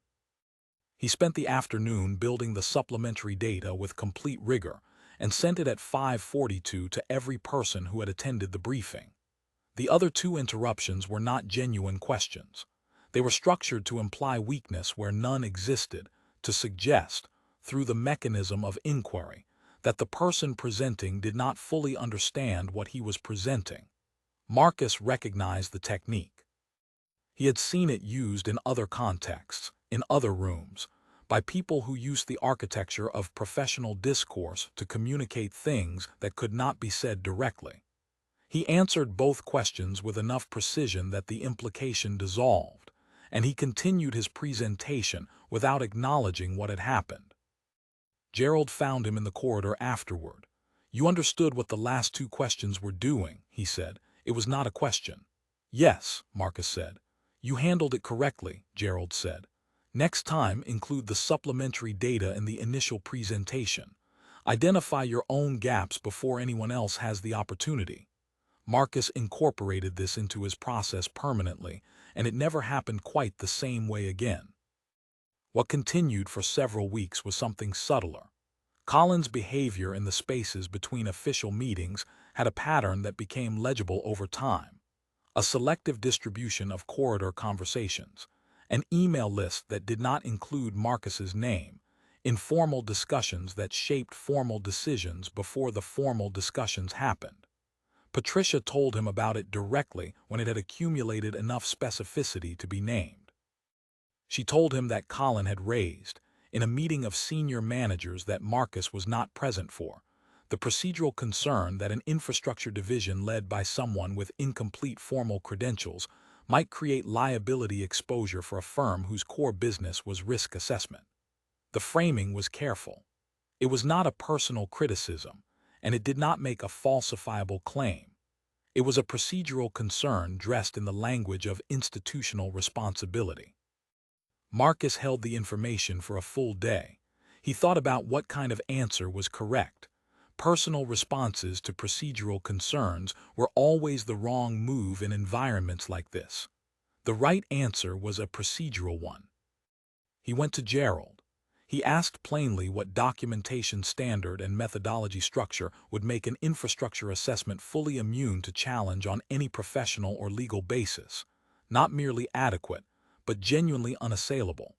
He spent the afternoon building the supplementary data with complete rigor and sent it at 5:42 to every person who had attended the briefing. The other two interruptions were not genuine questions. They were structured to imply weakness where none existed, to suggest, through the mechanism of inquiry, that the person presenting did not fully understand what he was presenting. Marcus recognized the technique. He had seen it used in other contexts, in other rooms, by people who used the architecture of professional discourse to communicate things that could not be said directly. He answered both questions with enough precision that the implication dissolved, and he continued his presentation without acknowledging what had happened. Gerald found him in the corridor afterward. "You understood what the last two questions were doing," he said. "It was not a question." "Yes," Marcus said. "You handled it correctly," Gerald said. "Next time, include the supplementary data in the initial presentation. Identify your own gaps before anyone else has the opportunity." Marcus incorporated this into his process permanently, and it never happened quite the same way again. What continued for several weeks was something subtler. Colin's behavior in the spaces between official meetings had a pattern that became legible over time. A selective distribution of corridor conversations, an email list that did not include Marcus's name, informal discussions that shaped formal decisions before the formal discussions happened. Patricia told him about it directly when it had accumulated enough specificity to be named. She told him that Colin had raised, in a meeting of senior managers that Marcus was not present for, the procedural concern that an infrastructure division led by someone with incomplete formal credentials might create liability exposure for a firm whose core business was risk assessment. The framing was careful. It was not a personal criticism, and it did not make a falsifiable claim. It was a procedural concern dressed in the language of institutional responsibility. Marcus held the information for a full day. He thought about what kind of answer was correct. Personal responses to procedural concerns were always the wrong move in environments like this. The right answer was a procedural one. He went to Gerald. He asked plainly what documentation standard and methodology structure would make an infrastructure assessment fully immune to challenge on any professional or legal basis, not merely adequate, but genuinely unassailable.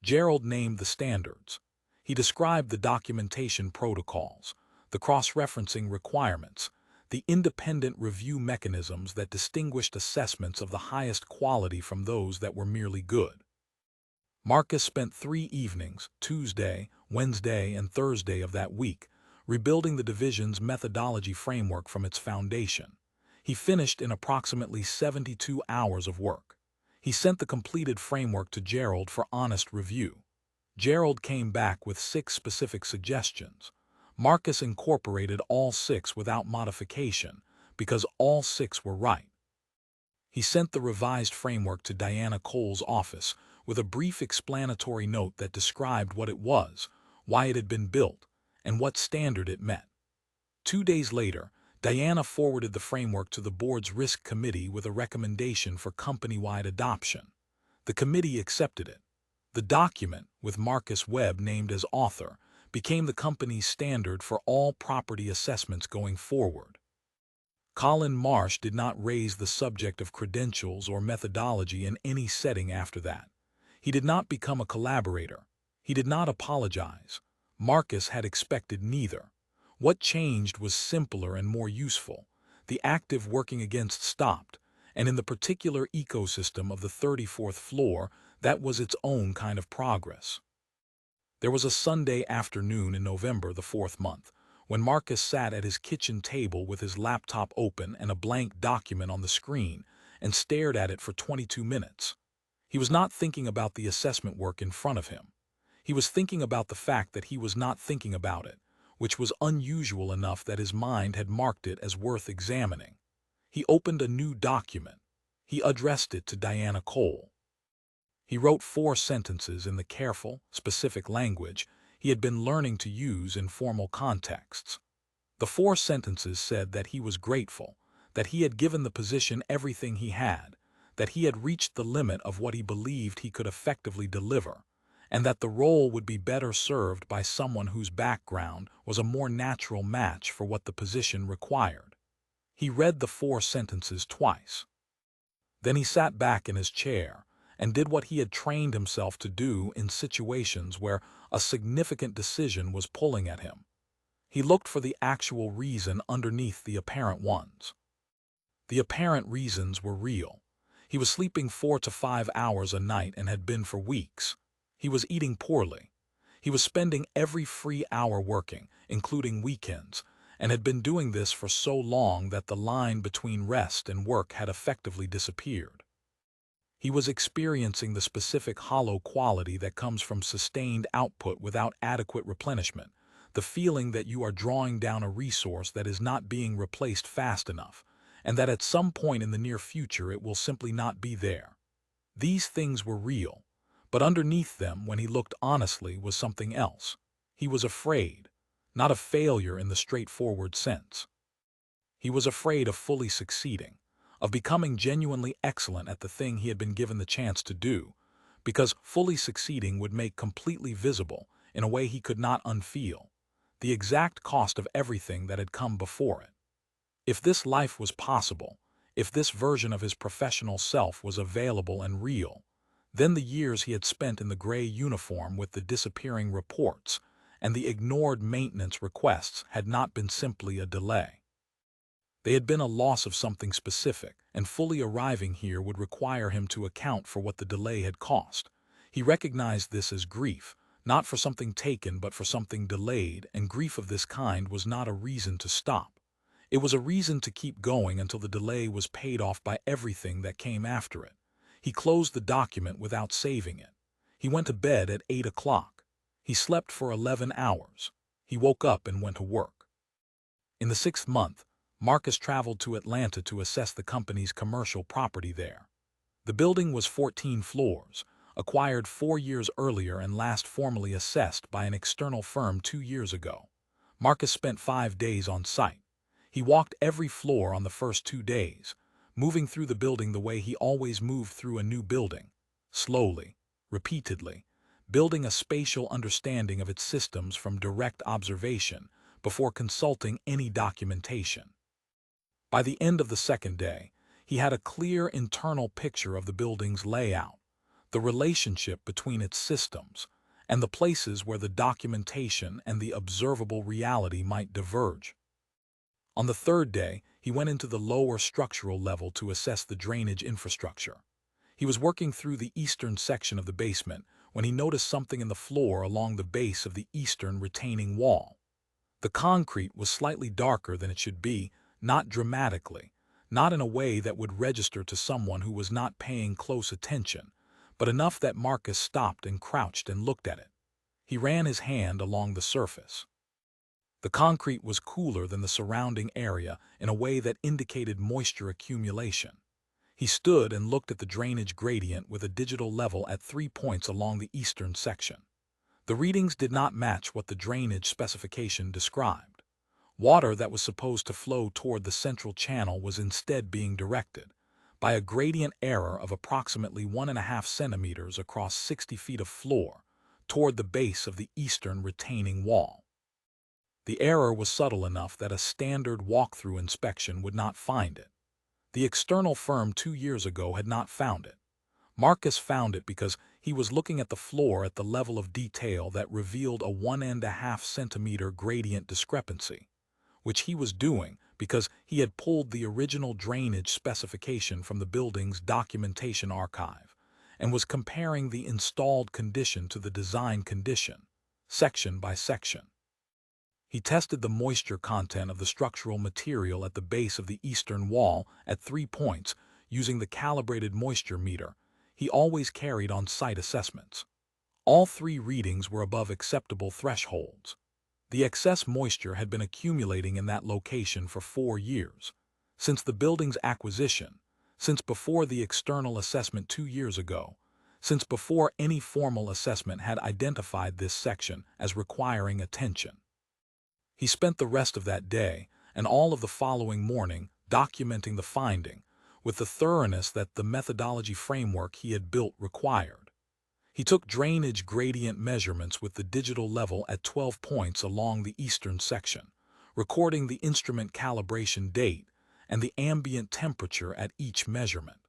Gerald named the standards. He described the documentation protocols, the cross-referencing requirements, the independent review mechanisms that distinguished assessments of the highest quality from those that were merely good. Marcus spent 3 evenings, Tuesday, Wednesday, and Thursday of that week, rebuilding the division's methodology framework from its foundation. He finished in approximately 72 hours of work. He sent the completed framework to Gerald for honest review. Gerald came back with 6 specific suggestions. Marcus incorporated all 6 without modification, because all 6 were right. He sent the revised framework to Diana Cole's office with a brief explanatory note that described what it was, why it had been built, and what standard it met. 2 days later, Diana forwarded the framework to the board's risk committee with a recommendation for company-wide adoption. The committee accepted it. The document, with Marcus Webb named as author, became the company's standard for all property assessments going forward. Colin Marsh did not raise the subject of credentials or methodology in any setting after that. He did not become a collaborator. He did not apologize. Marcus had expected neither. What changed was simpler and more useful. The active working against stopped, and in the particular ecosystem of the 34th floor, that was its own kind of progress. There was a Sunday afternoon in November, the fourth month, when Marcus sat at his kitchen table with his laptop open and a blank document on the screen and stared at it for 22 minutes. He was not thinking about the assessment work in front of him. He was thinking about the fact that he was not thinking about it, which was unusual enough that his mind had marked it as worth examining. He opened a new document. He addressed it to Diana Cole. He wrote 4 sentences in the careful, specific language he had been learning to use in formal contexts. The 4 sentences said that he was grateful, that he had given the position everything he had, that he had reached the limit of what he believed he could effectively deliver, and that the role would be better served by someone whose background was a more natural match for what the position required. He read the 4 sentences twice. Then he sat back in his chair and did what he had trained himself to do in situations where a significant decision was pulling at him. He looked for the actual reason underneath the apparent ones. The apparent reasons were real. He was sleeping 4 to 5 hours a night and had been for weeks. He was eating poorly. He was spending every free hour working, including weekends, and had been doing this for so long that the line between rest and work had effectively disappeared. He was experiencing the specific hollow quality that comes from sustained output without adequate replenishment, the feeling that you are drawing down a resource that is not being replaced fast enough, and that at some point in the near future it will simply not be there. These things were real, but underneath them, when he looked honestly, was something else. He was afraid, not of failure in the straightforward sense. He was afraid of fully succeeding, of becoming genuinely excellent at the thing he had been given the chance to do, because fully succeeding would make completely visible, in a way he could not unfeel, the exact cost of everything that had come before it. If this life was possible, if this version of his professional self was available and real, then the years he had spent in the gray uniform with the disappearing reports and the ignored maintenance requests had not been simply a delay. They had been a loss of something specific, and fully arriving here would require him to account for what the delay had cost. He recognized this as grief, not for something taken but for something delayed, and grief of this kind was not a reason to stop. It was a reason to keep going until the delay was paid off by everything that came after it. He closed the document without saving it. He went to bed at 8 o'clock. He slept for 11 hours. He woke up and went to work. In the 6th month, Marcus traveled to Atlanta to assess the company's commercial property there. The building was 14 floors, acquired 4 years earlier and last formally assessed by an external firm 2 years ago. Marcus spent 5 days on site. He walked every floor on the first 2 days, moving through the building the way he always moved through a new building, slowly, repeatedly, building a spatial understanding of its systems from direct observation before consulting any documentation. By the end of the 2nd day, he had a clear internal picture of the building's layout, the relationship between its systems, and the places where the documentation and the observable reality might diverge. On the 3rd day, he went into the lower structural level to assess the drainage infrastructure. He was working through the eastern section of the basement when he noticed something in the floor along the base of the eastern retaining wall. The concrete was slightly darker than it should be, not dramatically, not in a way that would register to someone who was not paying close attention, but enough that Marcus stopped and crouched and looked at it. He ran his hand along the surface. The concrete was cooler than the surrounding area in a way that indicated moisture accumulation. He stood and looked at the drainage gradient with a digital level at 3 points along the eastern section. The readings did not match what the drainage specification described. Water that was supposed to flow toward the central channel was instead being directed, by a gradient error of approximately 1.5 centimeters across 60 feet of floor, toward the base of the eastern retaining wall. The error was subtle enough that a standard walkthrough inspection would not find it. The external firm 2 years ago had not found it. Marcus found it because he was looking at the floor at the level of detail that revealed a 1.5 centimeter gradient discrepancy, which he was doing because he had pulled the original drainage specification from the building's documentation archive and was comparing the installed condition to the design condition, section by section. He tested the moisture content of the structural material at the base of the eastern wall at 3 points using the calibrated moisture meter he always carried on site assessments. All 3 readings were above acceptable thresholds. The excess moisture had been accumulating in that location for 4 years, since the building's acquisition, since before the external assessment 2 years ago, since before any formal assessment had identified this section as requiring attention. He spent the rest of that day and all of the following morning documenting the finding with the thoroughness that the methodology framework he had built required. He took drainage gradient measurements with the digital level at 12 points along the eastern section, recording the instrument calibration date and the ambient temperature at each measurement.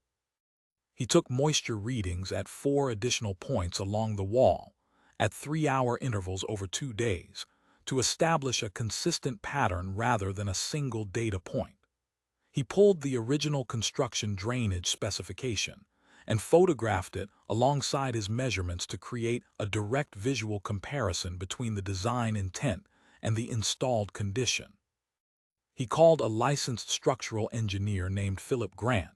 He took moisture readings at 4 additional points along the wall, at 3-hour intervals over 2 days, to establish a consistent pattern rather than a single data point. He pulled the original construction drainage specification and photographed it alongside his measurements to create a direct visual comparison between the design intent and the installed condition. He called a licensed structural engineer named Philip Grant,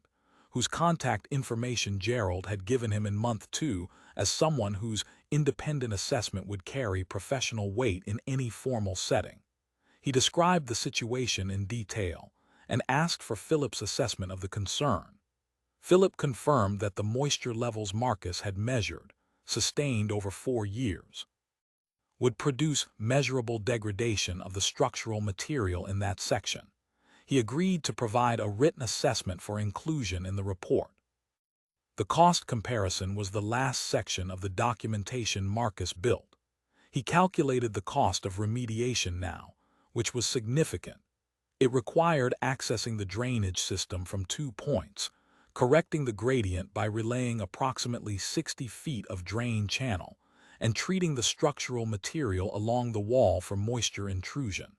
whose contact information Gerald had given him in month 2 as someone whose independent assessment would carry professional weight in any formal setting. He described the situation in detail and asked for Philip's assessment of the concern. Philip confirmed that the moisture levels Marcus had measured, sustained over 4 years, would produce measurable degradation of the structural material in that section. He agreed to provide a written assessment for inclusion in the report. The cost comparison was the last section of the documentation Marcus built. He calculated the cost of remediation now, which was significant. It required accessing the drainage system from 2 points, correcting the gradient by relaying approximately 60 feet of drain channel, and treating the structural material along the wall for moisture intrusion.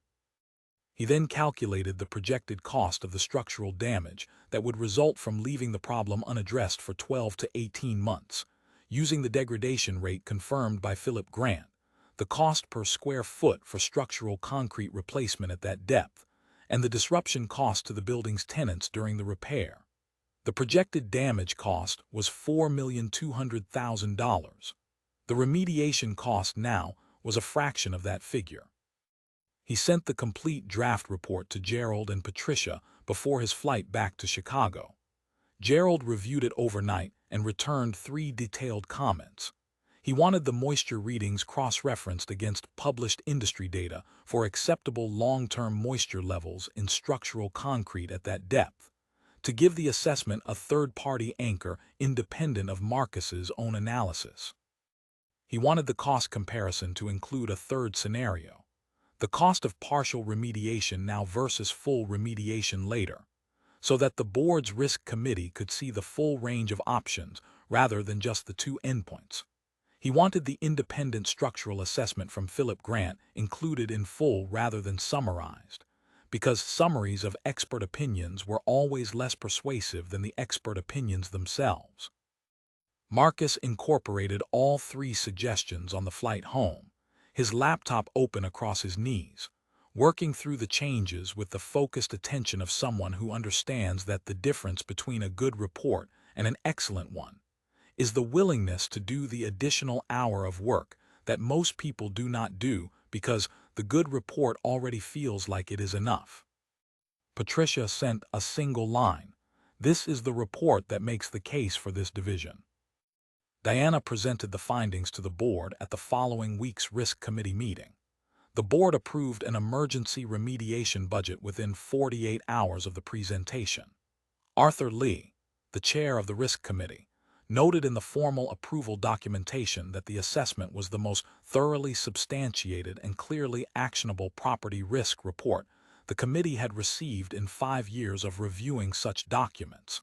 He then calculated the projected cost of the structural damage that would result from leaving the problem unaddressed for 12 to 18 months, using the degradation rate confirmed by Philip Grant, the cost per square foot for structural concrete replacement at that depth, and the disruption cost to the building's tenants during the repair. The projected damage cost was $4,200,000. The remediation cost now was a fraction of that figure. He sent the complete draft report to Gerald and Patricia before his flight back to Chicago. Gerald reviewed it overnight and returned 3 detailed comments. He wanted the moisture readings cross-referenced against published industry data for acceptable long-term moisture levels in structural concrete at that depth, to give the assessment a third-party anchor independent of Marcus's own analysis. He wanted the cost comparison to include a third scenario, the cost of partial remediation now versus full remediation later, so that the board's risk committee could see the full range of options rather than just the 2 endpoints. He wanted the independent structural assessment from Philip Grant included in full rather than summarized, because summaries of expert opinions were always less persuasive than the expert opinions themselves. Marcus incorporated all 3 suggestions on the flight home, his laptop open across his knees, working through the changes with the focused attention of someone who understands that the difference between a good report and an excellent one is the willingness to do the additional hour of work that most people do not do because the good report already feels like it is enough. Patricia sent a single line. This is the report that makes the case for this division. Diana presented the findings to the board at the following week's risk committee meeting. The board approved an emergency remediation budget within 48 hours of the presentation. Arthur Lee, the chair of the risk committee, noted in the formal approval documentation that the assessment was the most thoroughly substantiated and clearly actionable property risk report the committee had received in 5 years of reviewing such documents.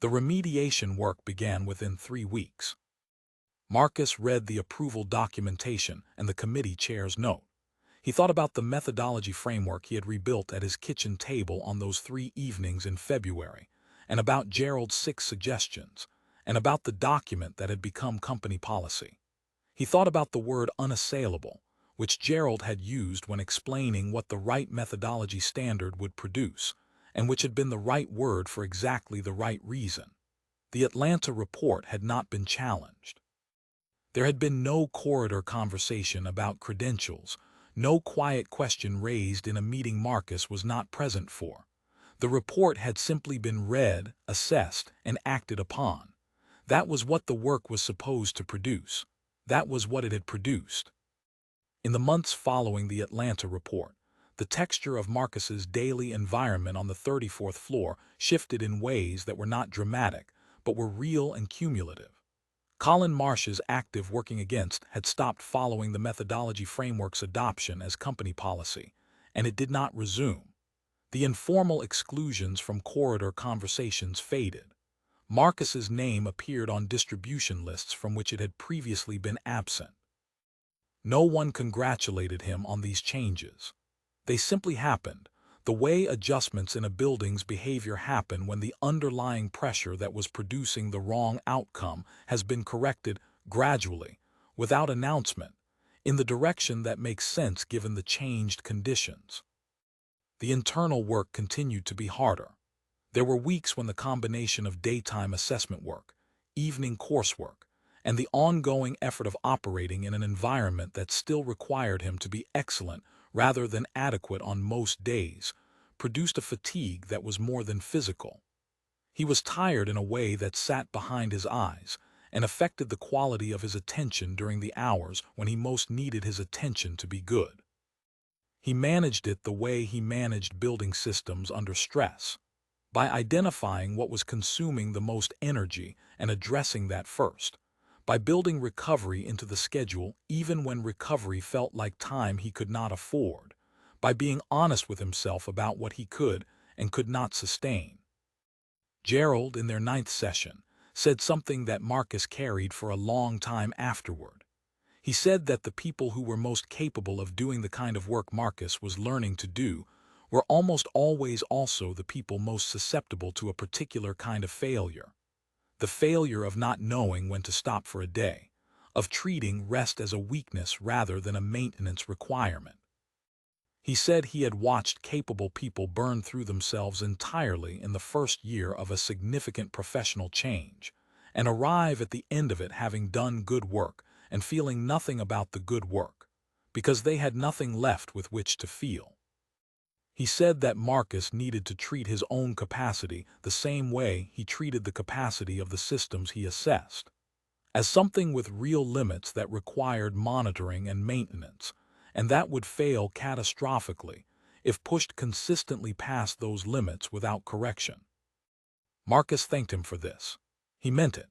The remediation work began within 3 weeks. Marcus read the approval documentation and the committee chair's note. He thought about the methodology framework he had rebuilt at his kitchen table on those 3 evenings in February, and about Gerald's 6 suggestions, and about the document that had become company policy. He thought about the word unassailable, which Gerald had used when explaining what the right methodology standard would produce, and which had been the right word for exactly the right reason. The Atlanta report had not been challenged. There had been no corridor conversation about credentials, no quiet question raised in a meeting Marcus was not present for. The report had simply been read, assessed, and acted upon. That was what the work was supposed to produce. That was what it had produced. In the months following the Atlanta report, the texture of Marcus's daily environment on the 34th floor shifted in ways that were not dramatic, but were real and cumulative. Colin Marsh's active working against had stopped following the methodology framework's adoption as company policy, and it did not resume. The informal exclusions from corridor conversations faded. Marcus's name appeared on distribution lists from which it had previously been absent. No one congratulated him on these changes. They simply happened, the way adjustments in a building's behavior happen when the underlying pressure that was producing the wrong outcome has been corrected gradually, without announcement, in the direction that makes sense given the changed conditions. The internal work continued to be harder. There were weeks when the combination of daytime assessment work, evening coursework, and the ongoing effort of operating in an environment that still required him to be excellent rather than adequate on most days, produced a fatigue that was more than physical. He was tired in a way that sat behind his eyes and affected the quality of his attention during the hours when he most needed his attention to be good. He managed it the way he managed building systems under stress, by identifying what was consuming the most energy and addressing that first, by building recovery into the schedule even when recovery felt like time he could not afford, by being honest with himself about what he could and could not sustain. Gerald, in their 9th session, said something that Marcus carried for a long time afterward. He said that the people who were most capable of doing the kind of work Marcus was learning to do were almost always also the people most susceptible to a particular kind of failure. The failure of not knowing when to stop for a day, of treating rest as a weakness rather than a maintenance requirement. He said he had watched capable people burn through themselves entirely in the first year of a significant professional change, and arrive at the end of it having done good work and feeling nothing about the good work, because they had nothing left with which to feel. He said that Marcus needed to treat his own capacity the same way he treated the capacity of the systems he assessed, as something with real limits that required monitoring and maintenance, and that would fail catastrophically if pushed consistently past those limits without correction. Marcus thanked him for this. He meant it.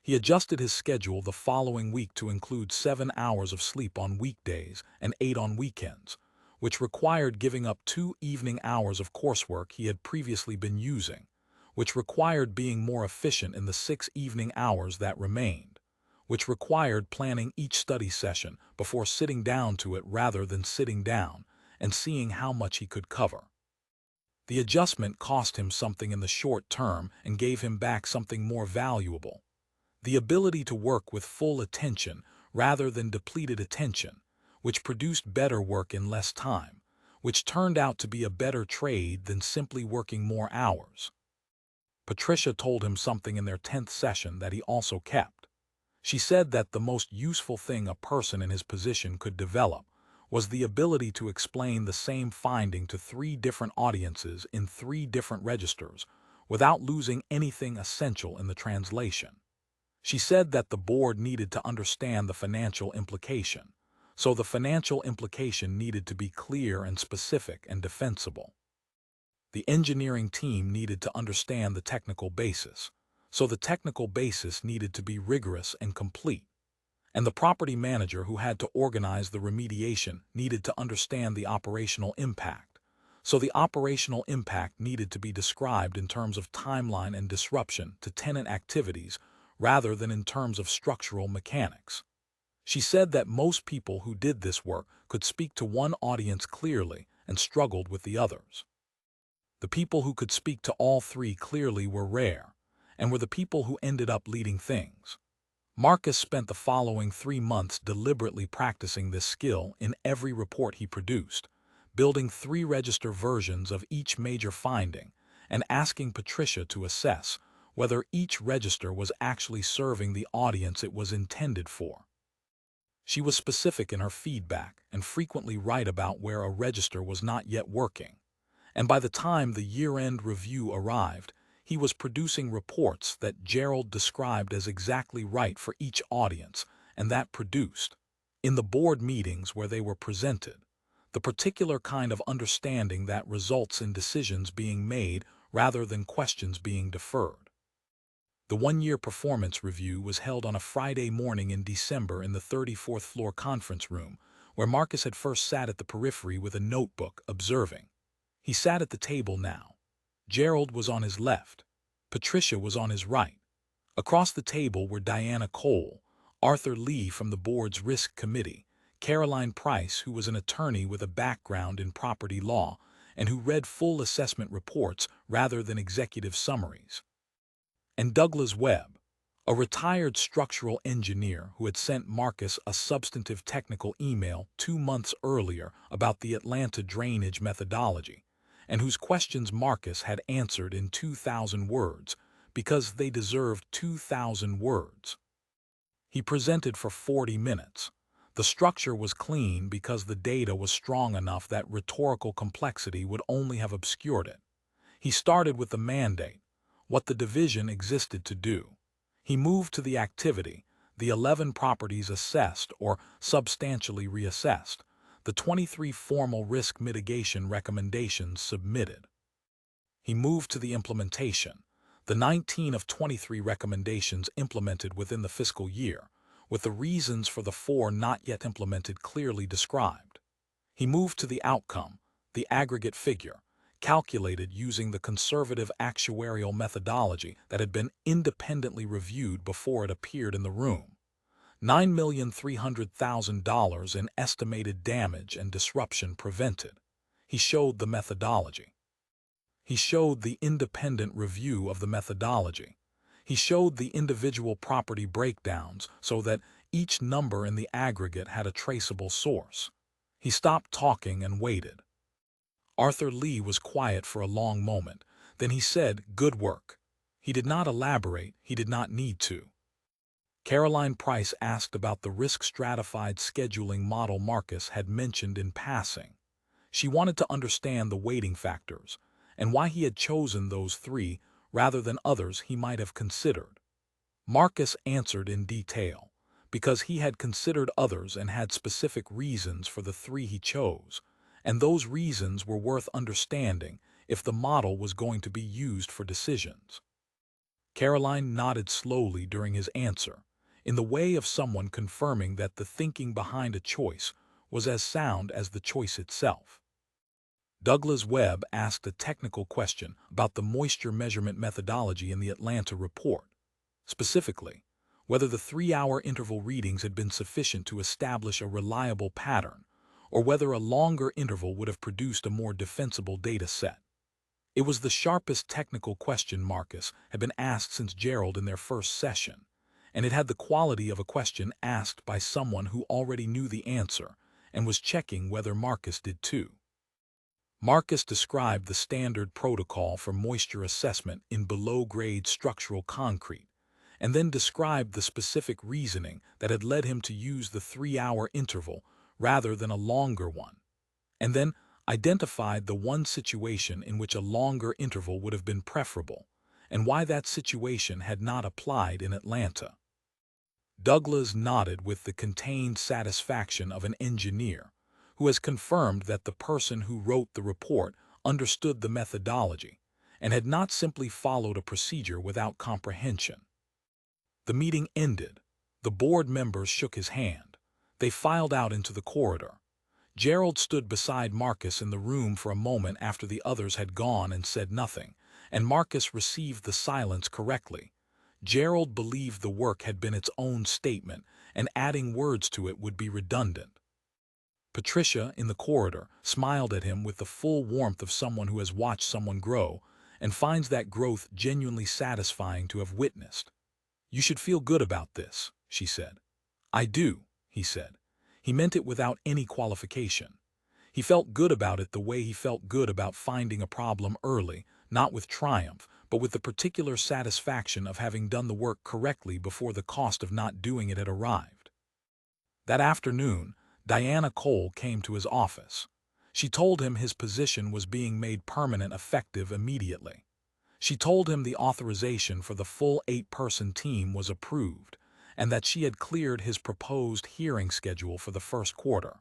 He adjusted his schedule the following week to include 7 hours of sleep on weekdays and 8 on weekends, which required giving up 2 evening hours of coursework he had previously been using, which required being more efficient in the 6 evening hours that remained, which required planning each study session before sitting down to it rather than sitting down and seeing how much he could cover. The adjustment cost him something in the short term and gave him back something more valuable: the ability to work with full attention rather than depleted attention, which produced better work in less time, which turned out to be a better trade than simply working more hours. Patricia told him something in their 10th session that he also kept. She said that the most useful thing a person in his position could develop was the ability to explain the same finding to 3 different audiences in 3 different registers without losing anything essential in the translation. She said that the board needed to understand the financial implication, so the financial implication needed to be clear and specific and defensible. The engineering team needed to understand the technical basis, so the technical basis needed to be rigorous and complete. And the property manager who had to organize the remediation needed to understand the operational impact, so the operational impact needed to be described in terms of timeline and disruption to tenant activities rather than in terms of structural mechanics. She said that most people who did this work could speak to one audience clearly and struggled with the others. The people who could speak to all three clearly were rare, and were the people who ended up leading things. Marcus spent the following 3 months deliberately practicing this skill in every report he produced, building 3 register versions of each major finding and asking Patricia to assess whether each register was actually serving the audience it was intended for. She was specific in her feedback and frequently right about where a register was not yet working. And by the time the year-end review arrived, he was producing reports that Gerald described as exactly right for each audience, and that produced, in the board meetings where they were presented, the particular kind of understanding that results in decisions being made rather than questions being deferred. The one-year performance review was held on a Friday morning in December in the 34th floor conference room, where Marcus had first sat at the periphery with a notebook, observing. He sat at the table now. Gerald was on his left. Patricia was on his right. Across the table were Diana Cole, Arthur Lee from the board's risk committee, Caroline Price, who was an attorney with a background in property law and who read full assessment reports rather than executive summaries, and Douglas Webb, a retired structural engineer who had sent Marcus a substantive technical email 2 months earlier about the Atlanta drainage methodology, and whose questions Marcus had answered in 2,000 words because they deserved 2,000 words. He presented for 40 minutes. The structure was clean because the data was strong enough that rhetorical complexity would only have obscured it. He started with the mandate, what the division existed to do. He moved to the activity, the 11 properties assessed or substantially reassessed, the 23 formal risk mitigation recommendations submitted. He moved to the implementation, the 19 of 23 recommendations implemented within the fiscal year, with the reasons for the 4 not yet implemented clearly described. He moved to the outcome, the aggregate figure, calculated using the conservative actuarial methodology that had been independently reviewed before it appeared in the room. $9,300,000 in estimated damage and disruption prevented. He showed the methodology. He showed the independent review of the methodology. He showed the individual property breakdowns so that each number in the aggregate had a traceable source. He stopped talking and waited. Arthur Lee was quiet for a long moment. Then he said, "Good work." He did not elaborate. He did not need to. Caroline Price asked about the risk-stratified scheduling model Marcus had mentioned in passing. She wanted to understand the weighting factors and why he had chosen those 3 rather than others he might have considered. Marcus answered in detail, because he had considered others and had specific reasons for the 3 he chose, and those reasons were worth understanding if the model was going to be used for decisions. Caroline nodded slowly during his answer, in the way of someone confirming that the thinking behind a choice was as sound as the choice itself. Douglas Webb asked a technical question about the moisture measurement methodology in the Atlanta report, specifically, whether the 3-hour interval readings had been sufficient to establish a reliable pattern, or whether a longer interval would have produced a more defensible data set. It was the sharpest technical question Marcus had been asked since Gerald in their first session, and it had the quality of a question asked by someone who already knew the answer and was checking whether Marcus did too. Marcus described the standard protocol for moisture assessment in below-grade structural concrete, and then described the specific reasoning that had led him to use the 3-hour interval rather than a longer one, and then identified the one situation in which a longer interval would have been preferable, and why that situation had not applied in Atlanta. Douglas nodded with the contained satisfaction of an engineer who has confirmed that the person who wrote the report understood the methodology and had not simply followed a procedure without comprehension. The meeting ended. The board members shook his hand. They filed out into the corridor. Gerald stood beside Marcus in the room for a moment after the others had gone and said nothing, and Marcus received the silence correctly. Gerald believed the work had been its own statement, and adding words to it would be redundant. Patricia, in the corridor, smiled at him with the full warmth of someone who has watched someone grow and finds that growth genuinely satisfying to have witnessed. "You should feel good about this," she said. "I do," he said. He meant it without any qualification. He felt good about it the way he felt good about finding a problem early, not with triumph, but with the particular satisfaction of having done the work correctly before the cost of not doing it had arrived. That afternoon, Diana Cole came to his office. She told him his position was being made permanent effective immediately. She told him the authorization for the full 8-person team was approved, and that she had cleared his proposed hearing schedule for the first quarter.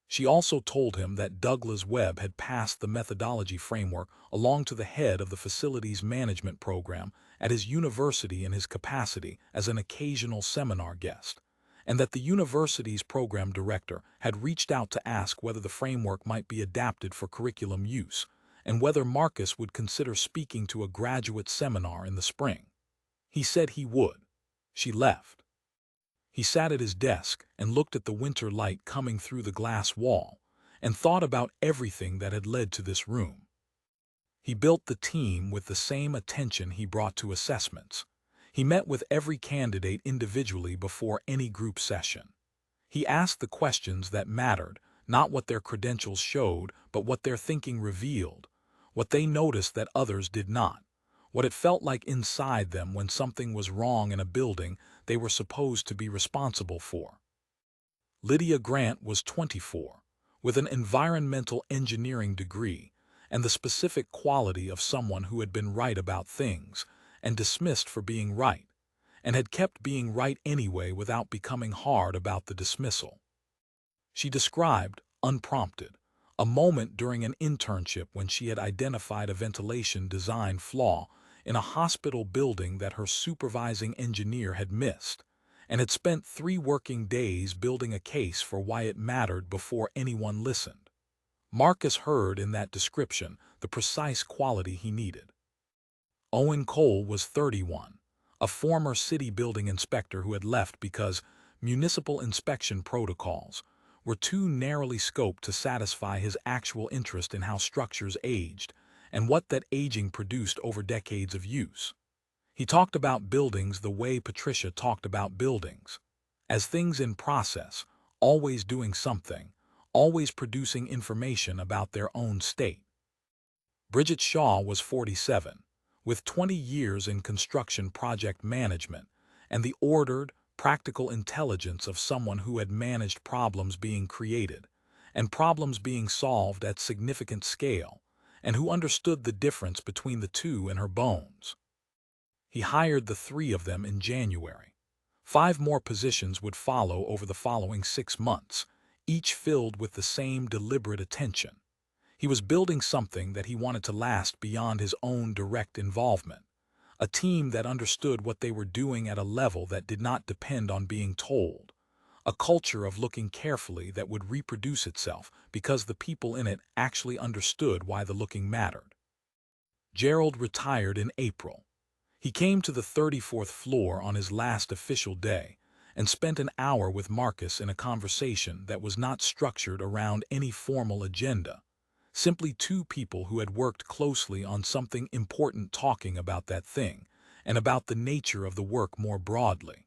She also told him that Douglas Webb had passed the methodology framework along to the head of the facilities management program at his university in his capacity as an occasional seminar guest, and that the university's program director had reached out to ask whether the framework might be adapted for curriculum use, and whether Marcus would consider speaking to a graduate seminar in the spring. He said he would. She left. He sat at his desk and looked at the winter light coming through the glass wall and thought about everything that had led to this room. He built the team with the same attention he brought to assessments. He met with every candidate individually before any group session. He asked the questions that mattered, not what their credentials showed, but what their thinking revealed, what they noticed that others did not, what it felt like inside them when something was wrong in a building they were supposed to be responsible for. Lydia Grant was 24, with an environmental engineering degree and the specific quality of someone who had been right about things and dismissed for being right, and had kept being right anyway without becoming hard about the dismissal. She described, unprompted, a moment during an internship when she had identified a ventilation design flaw in a hospital building that her supervising engineer had missed, and had spent 3 working days building a case for why it mattered before anyone listened. Marcus heard in that description the precise quality he needed. Owen Cole was 31, a former city building inspector who had left because municipal inspection protocols were too narrowly scoped to satisfy his actual interest in how structures aged and what that aging produced over decades of use. He talked about buildings the way Patricia talked about buildings, as things in process, always doing something, always producing information about their own state. Bridget Shaw was 47, with 20 years in construction project management and the ordered, practical intelligence of someone who had managed problems being created and problems being solved at significant scale, and who understood the difference between the two in her bones. He hired the 3 of them in January. 5 more positions would follow over the following 6 months, each filled with the same deliberate attention. He was building something that he wanted to last beyond his own direct involvement, a team that understood what they were doing at a level that did not depend on being told, a culture of looking carefully that would reproduce itself because the people in it actually understood why the looking mattered. Gerald retired in April. He came to the 34th floor on his last official day and spent an hour with Marcus in a conversation that was not structured around any formal agenda, simply 2 people who had worked closely on something important talking about that thing and about the nature of the work more broadly.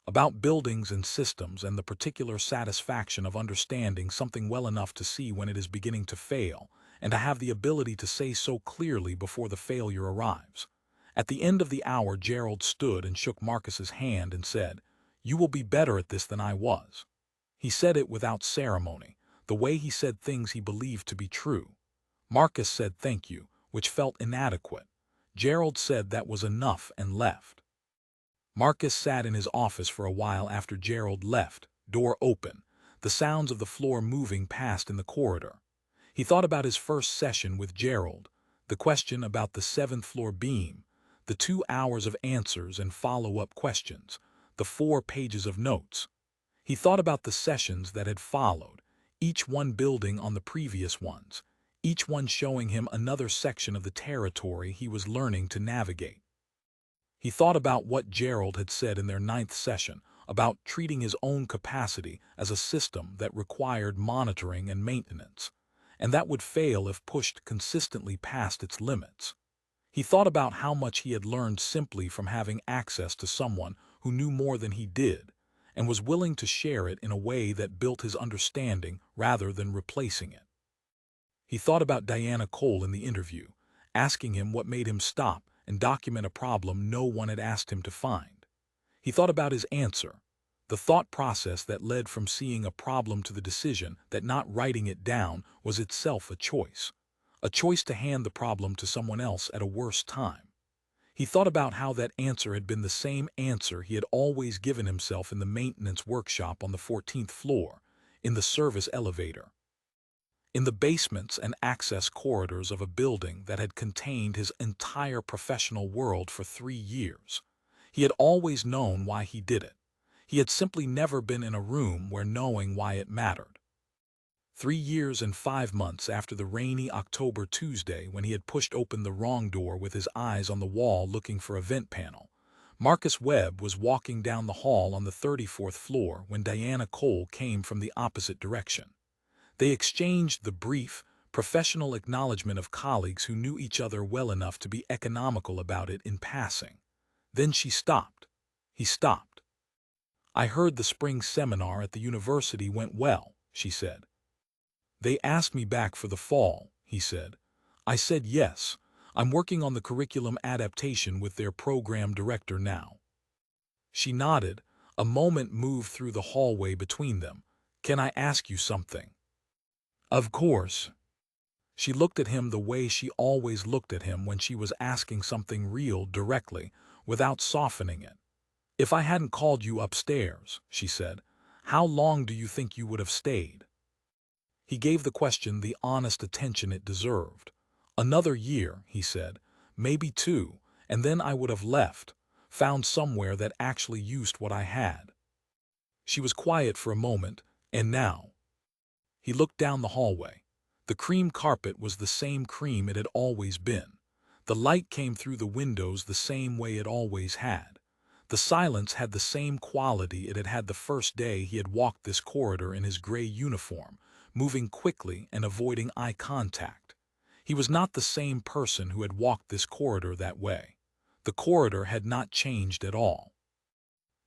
About buildings and systems and the particular satisfaction of understanding something well enough to see when it is beginning to fail and to have the ability to say so clearly before the failure arrives. At the end of the hour, Gerald stood and shook Marcus's hand and said, "You will be better at this than I was." He said it without ceremony, the way he said things he believed to be true. Marcus said thank you, which felt inadequate. Gerald said that was enough and left. Marcus sat in his office for a while after Gerald left, door open, the sounds of the floor moving past in the corridor. He thought about his first session with Gerald, the question about the 7th floor beam, the 2 hours of answers and follow-up questions, the 4 pages of notes. He thought about the sessions that had followed, each one building on the previous ones, each one showing him another section of the territory he was learning to navigate. He thought about what Gerald had said in their ninth session about treating his own capacity as a system that required monitoring and maintenance, and that would fail if pushed consistently past its limits. He thought about how much he had learned simply from having access to someone who knew more than he did, and was willing to share it in a way that built his understanding rather than replacing it. He thought about Diana Cole in the interview, asking him what made him stop and document a problem no one had asked him to find. He thought about his answer, the thought process that led from seeing a problem to the decision that not writing it down was itself a choice to hand the problem to someone else at a worse time. He thought about how that answer had been the same answer he had always given himself in the maintenance workshop on the 14th floor, in the service elevator, in the basements and access corridors of a building that had contained his entire professional world for 3 years. He had always known why he did it. He had simply never been in a room where knowing why it mattered. 3 years and 5 months after the rainy October Tuesday when he had pushed open the wrong door with his eyes on the wall looking for a vent panel, Marcus Webb was walking down the hall on the 34th floor when Diana Cole came from the opposite direction. They exchanged the brief, professional acknowledgement of colleagues who knew each other well enough to be economical about it in passing. Then she stopped. He stopped. "I heard the spring seminar at the university went well," she said. "They asked me back for the fall," he said. "I said yes. I'm working on the curriculum adaptation with their program director now." She nodded. A moment moved through the hallway between them. "Can I ask you something?" "Of course." She looked at him the way she always looked at him when she was asking something real directly, without softening it. "If I hadn't called you upstairs," she said, "how long do you think you would have stayed?" He gave the question the honest attention it deserved. "Another year," he said, "maybe 2, and then I would have left, found somewhere that actually used what I had." She was quiet for a moment. "And now?" He looked down the hallway. The cream carpet was the same cream it had always been. The light came through the windows the same way it always had. The silence had the same quality it had had the first day he had walked this corridor in his gray uniform, moving quickly and avoiding eye contact. He was not the same person who had walked this corridor that way. The corridor had not changed at all.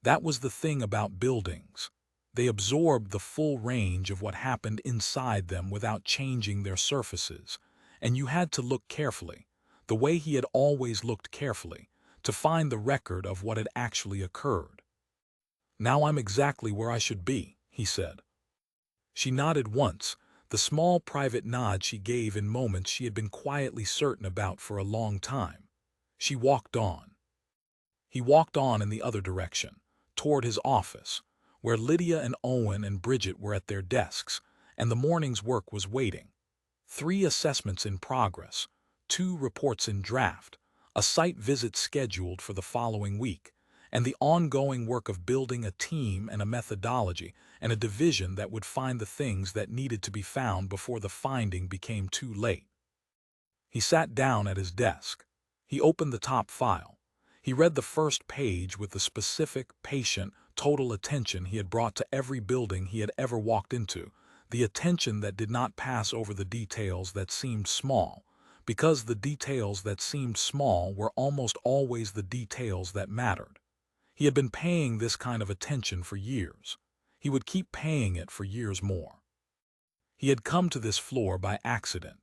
That was the thing about buildings. They absorbed the full range of what happened inside them without changing their surfaces, and you had to look carefully, the way he had always looked carefully, to find the record of what had actually occurred. "Now I'm exactly where I should be," he said. She nodded once, the small private nod she gave in moments she had been quietly certain about for a long time. She walked on. He walked on in the other direction, toward his office, where Lydia and Owen and Bridget were at their desks, and the morning's work was waiting. 3 assessments in progress, 2 reports in draft, a site visit scheduled for the following week, and the ongoing work of building a team and a methodology and a division that would find the things that needed to be found before the finding became too late. He sat down at his desk. He opened the top file. He read the first page with the specific, patient, total attention he had brought to every building he had ever walked into, the attention that did not pass over the details that seemed small, because the details that seemed small were almost always the details that mattered. He had been paying this kind of attention for years. He would keep paying it for years more. He had come to this floor by accident.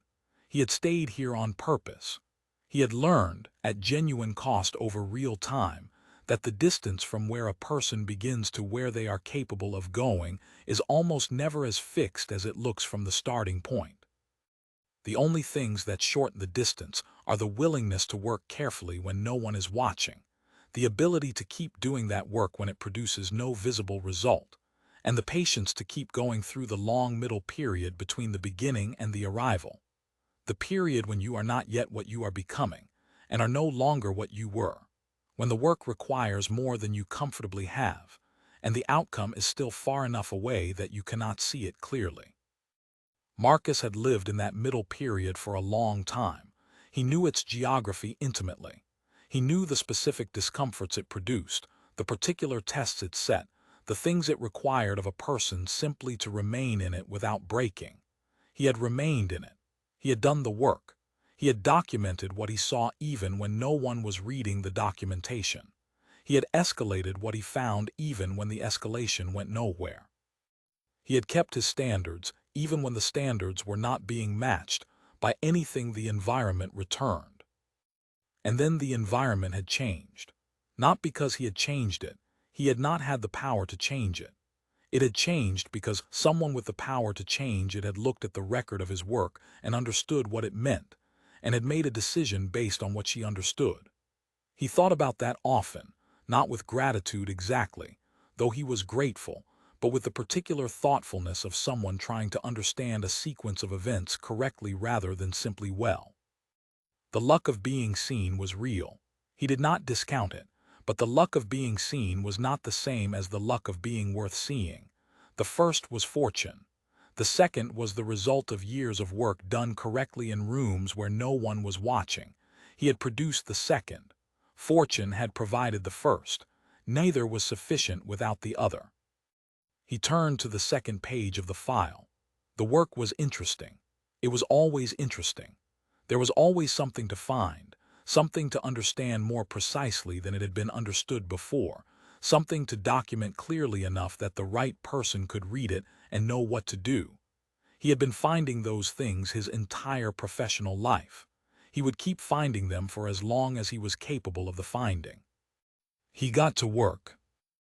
He had stayed here on purpose. He had learned, at genuine cost over real time, that the distance from where a person begins to where they are capable of going is almost never as fixed as it looks from the starting point. The only things that shorten the distance are the willingness to work carefully when no one is watching, the ability to keep doing that work when it produces no visible result, and the patience to keep going through the long middle period between the beginning and the arrival. The period when you are not yet what you are becoming, and are no longer what you were, when the work requires more than you comfortably have, and the outcome is still far enough away that you cannot see it clearly. Marcus had lived in that middle period for a long time. He knew its geography intimately. He knew the specific discomforts it produced, the particular tests it set, the things it required of a person simply to remain in it without breaking. He had remained in it. He had done the work. He had documented what he saw even when no one was reading the documentation. He had escalated what he found even when the escalation went nowhere. He had kept his standards even when the standards were not being matched by anything the environment returned. And then the environment had changed. Not because he had changed it. He had not had the power to change it. It had changed because someone with the power to change it had looked at the record of his work and understood what it meant, and had made a decision based on what she understood. He thought about that often, not with gratitude exactly, though he was grateful, but with the particular thoughtfulness of someone trying to understand a sequence of events correctly rather than simply well. The luck of being seen was real. He did not discount it, but the luck of being seen was not the same as the luck of being worth seeing. The first was fortune. The second was the result of years of work done correctly in rooms where no one was watching. He had produced the second. Fortune had provided the first. Neither was sufficient without the other. He turned to the second page of the file. The work was interesting. It was always interesting. There was always something to find, something to understand more precisely than it had been understood before, something to document clearly enough that the right person could read it and know what to do. He had been finding those things his entire professional life. He would keep finding them for as long as he was capable of the finding. He got to work.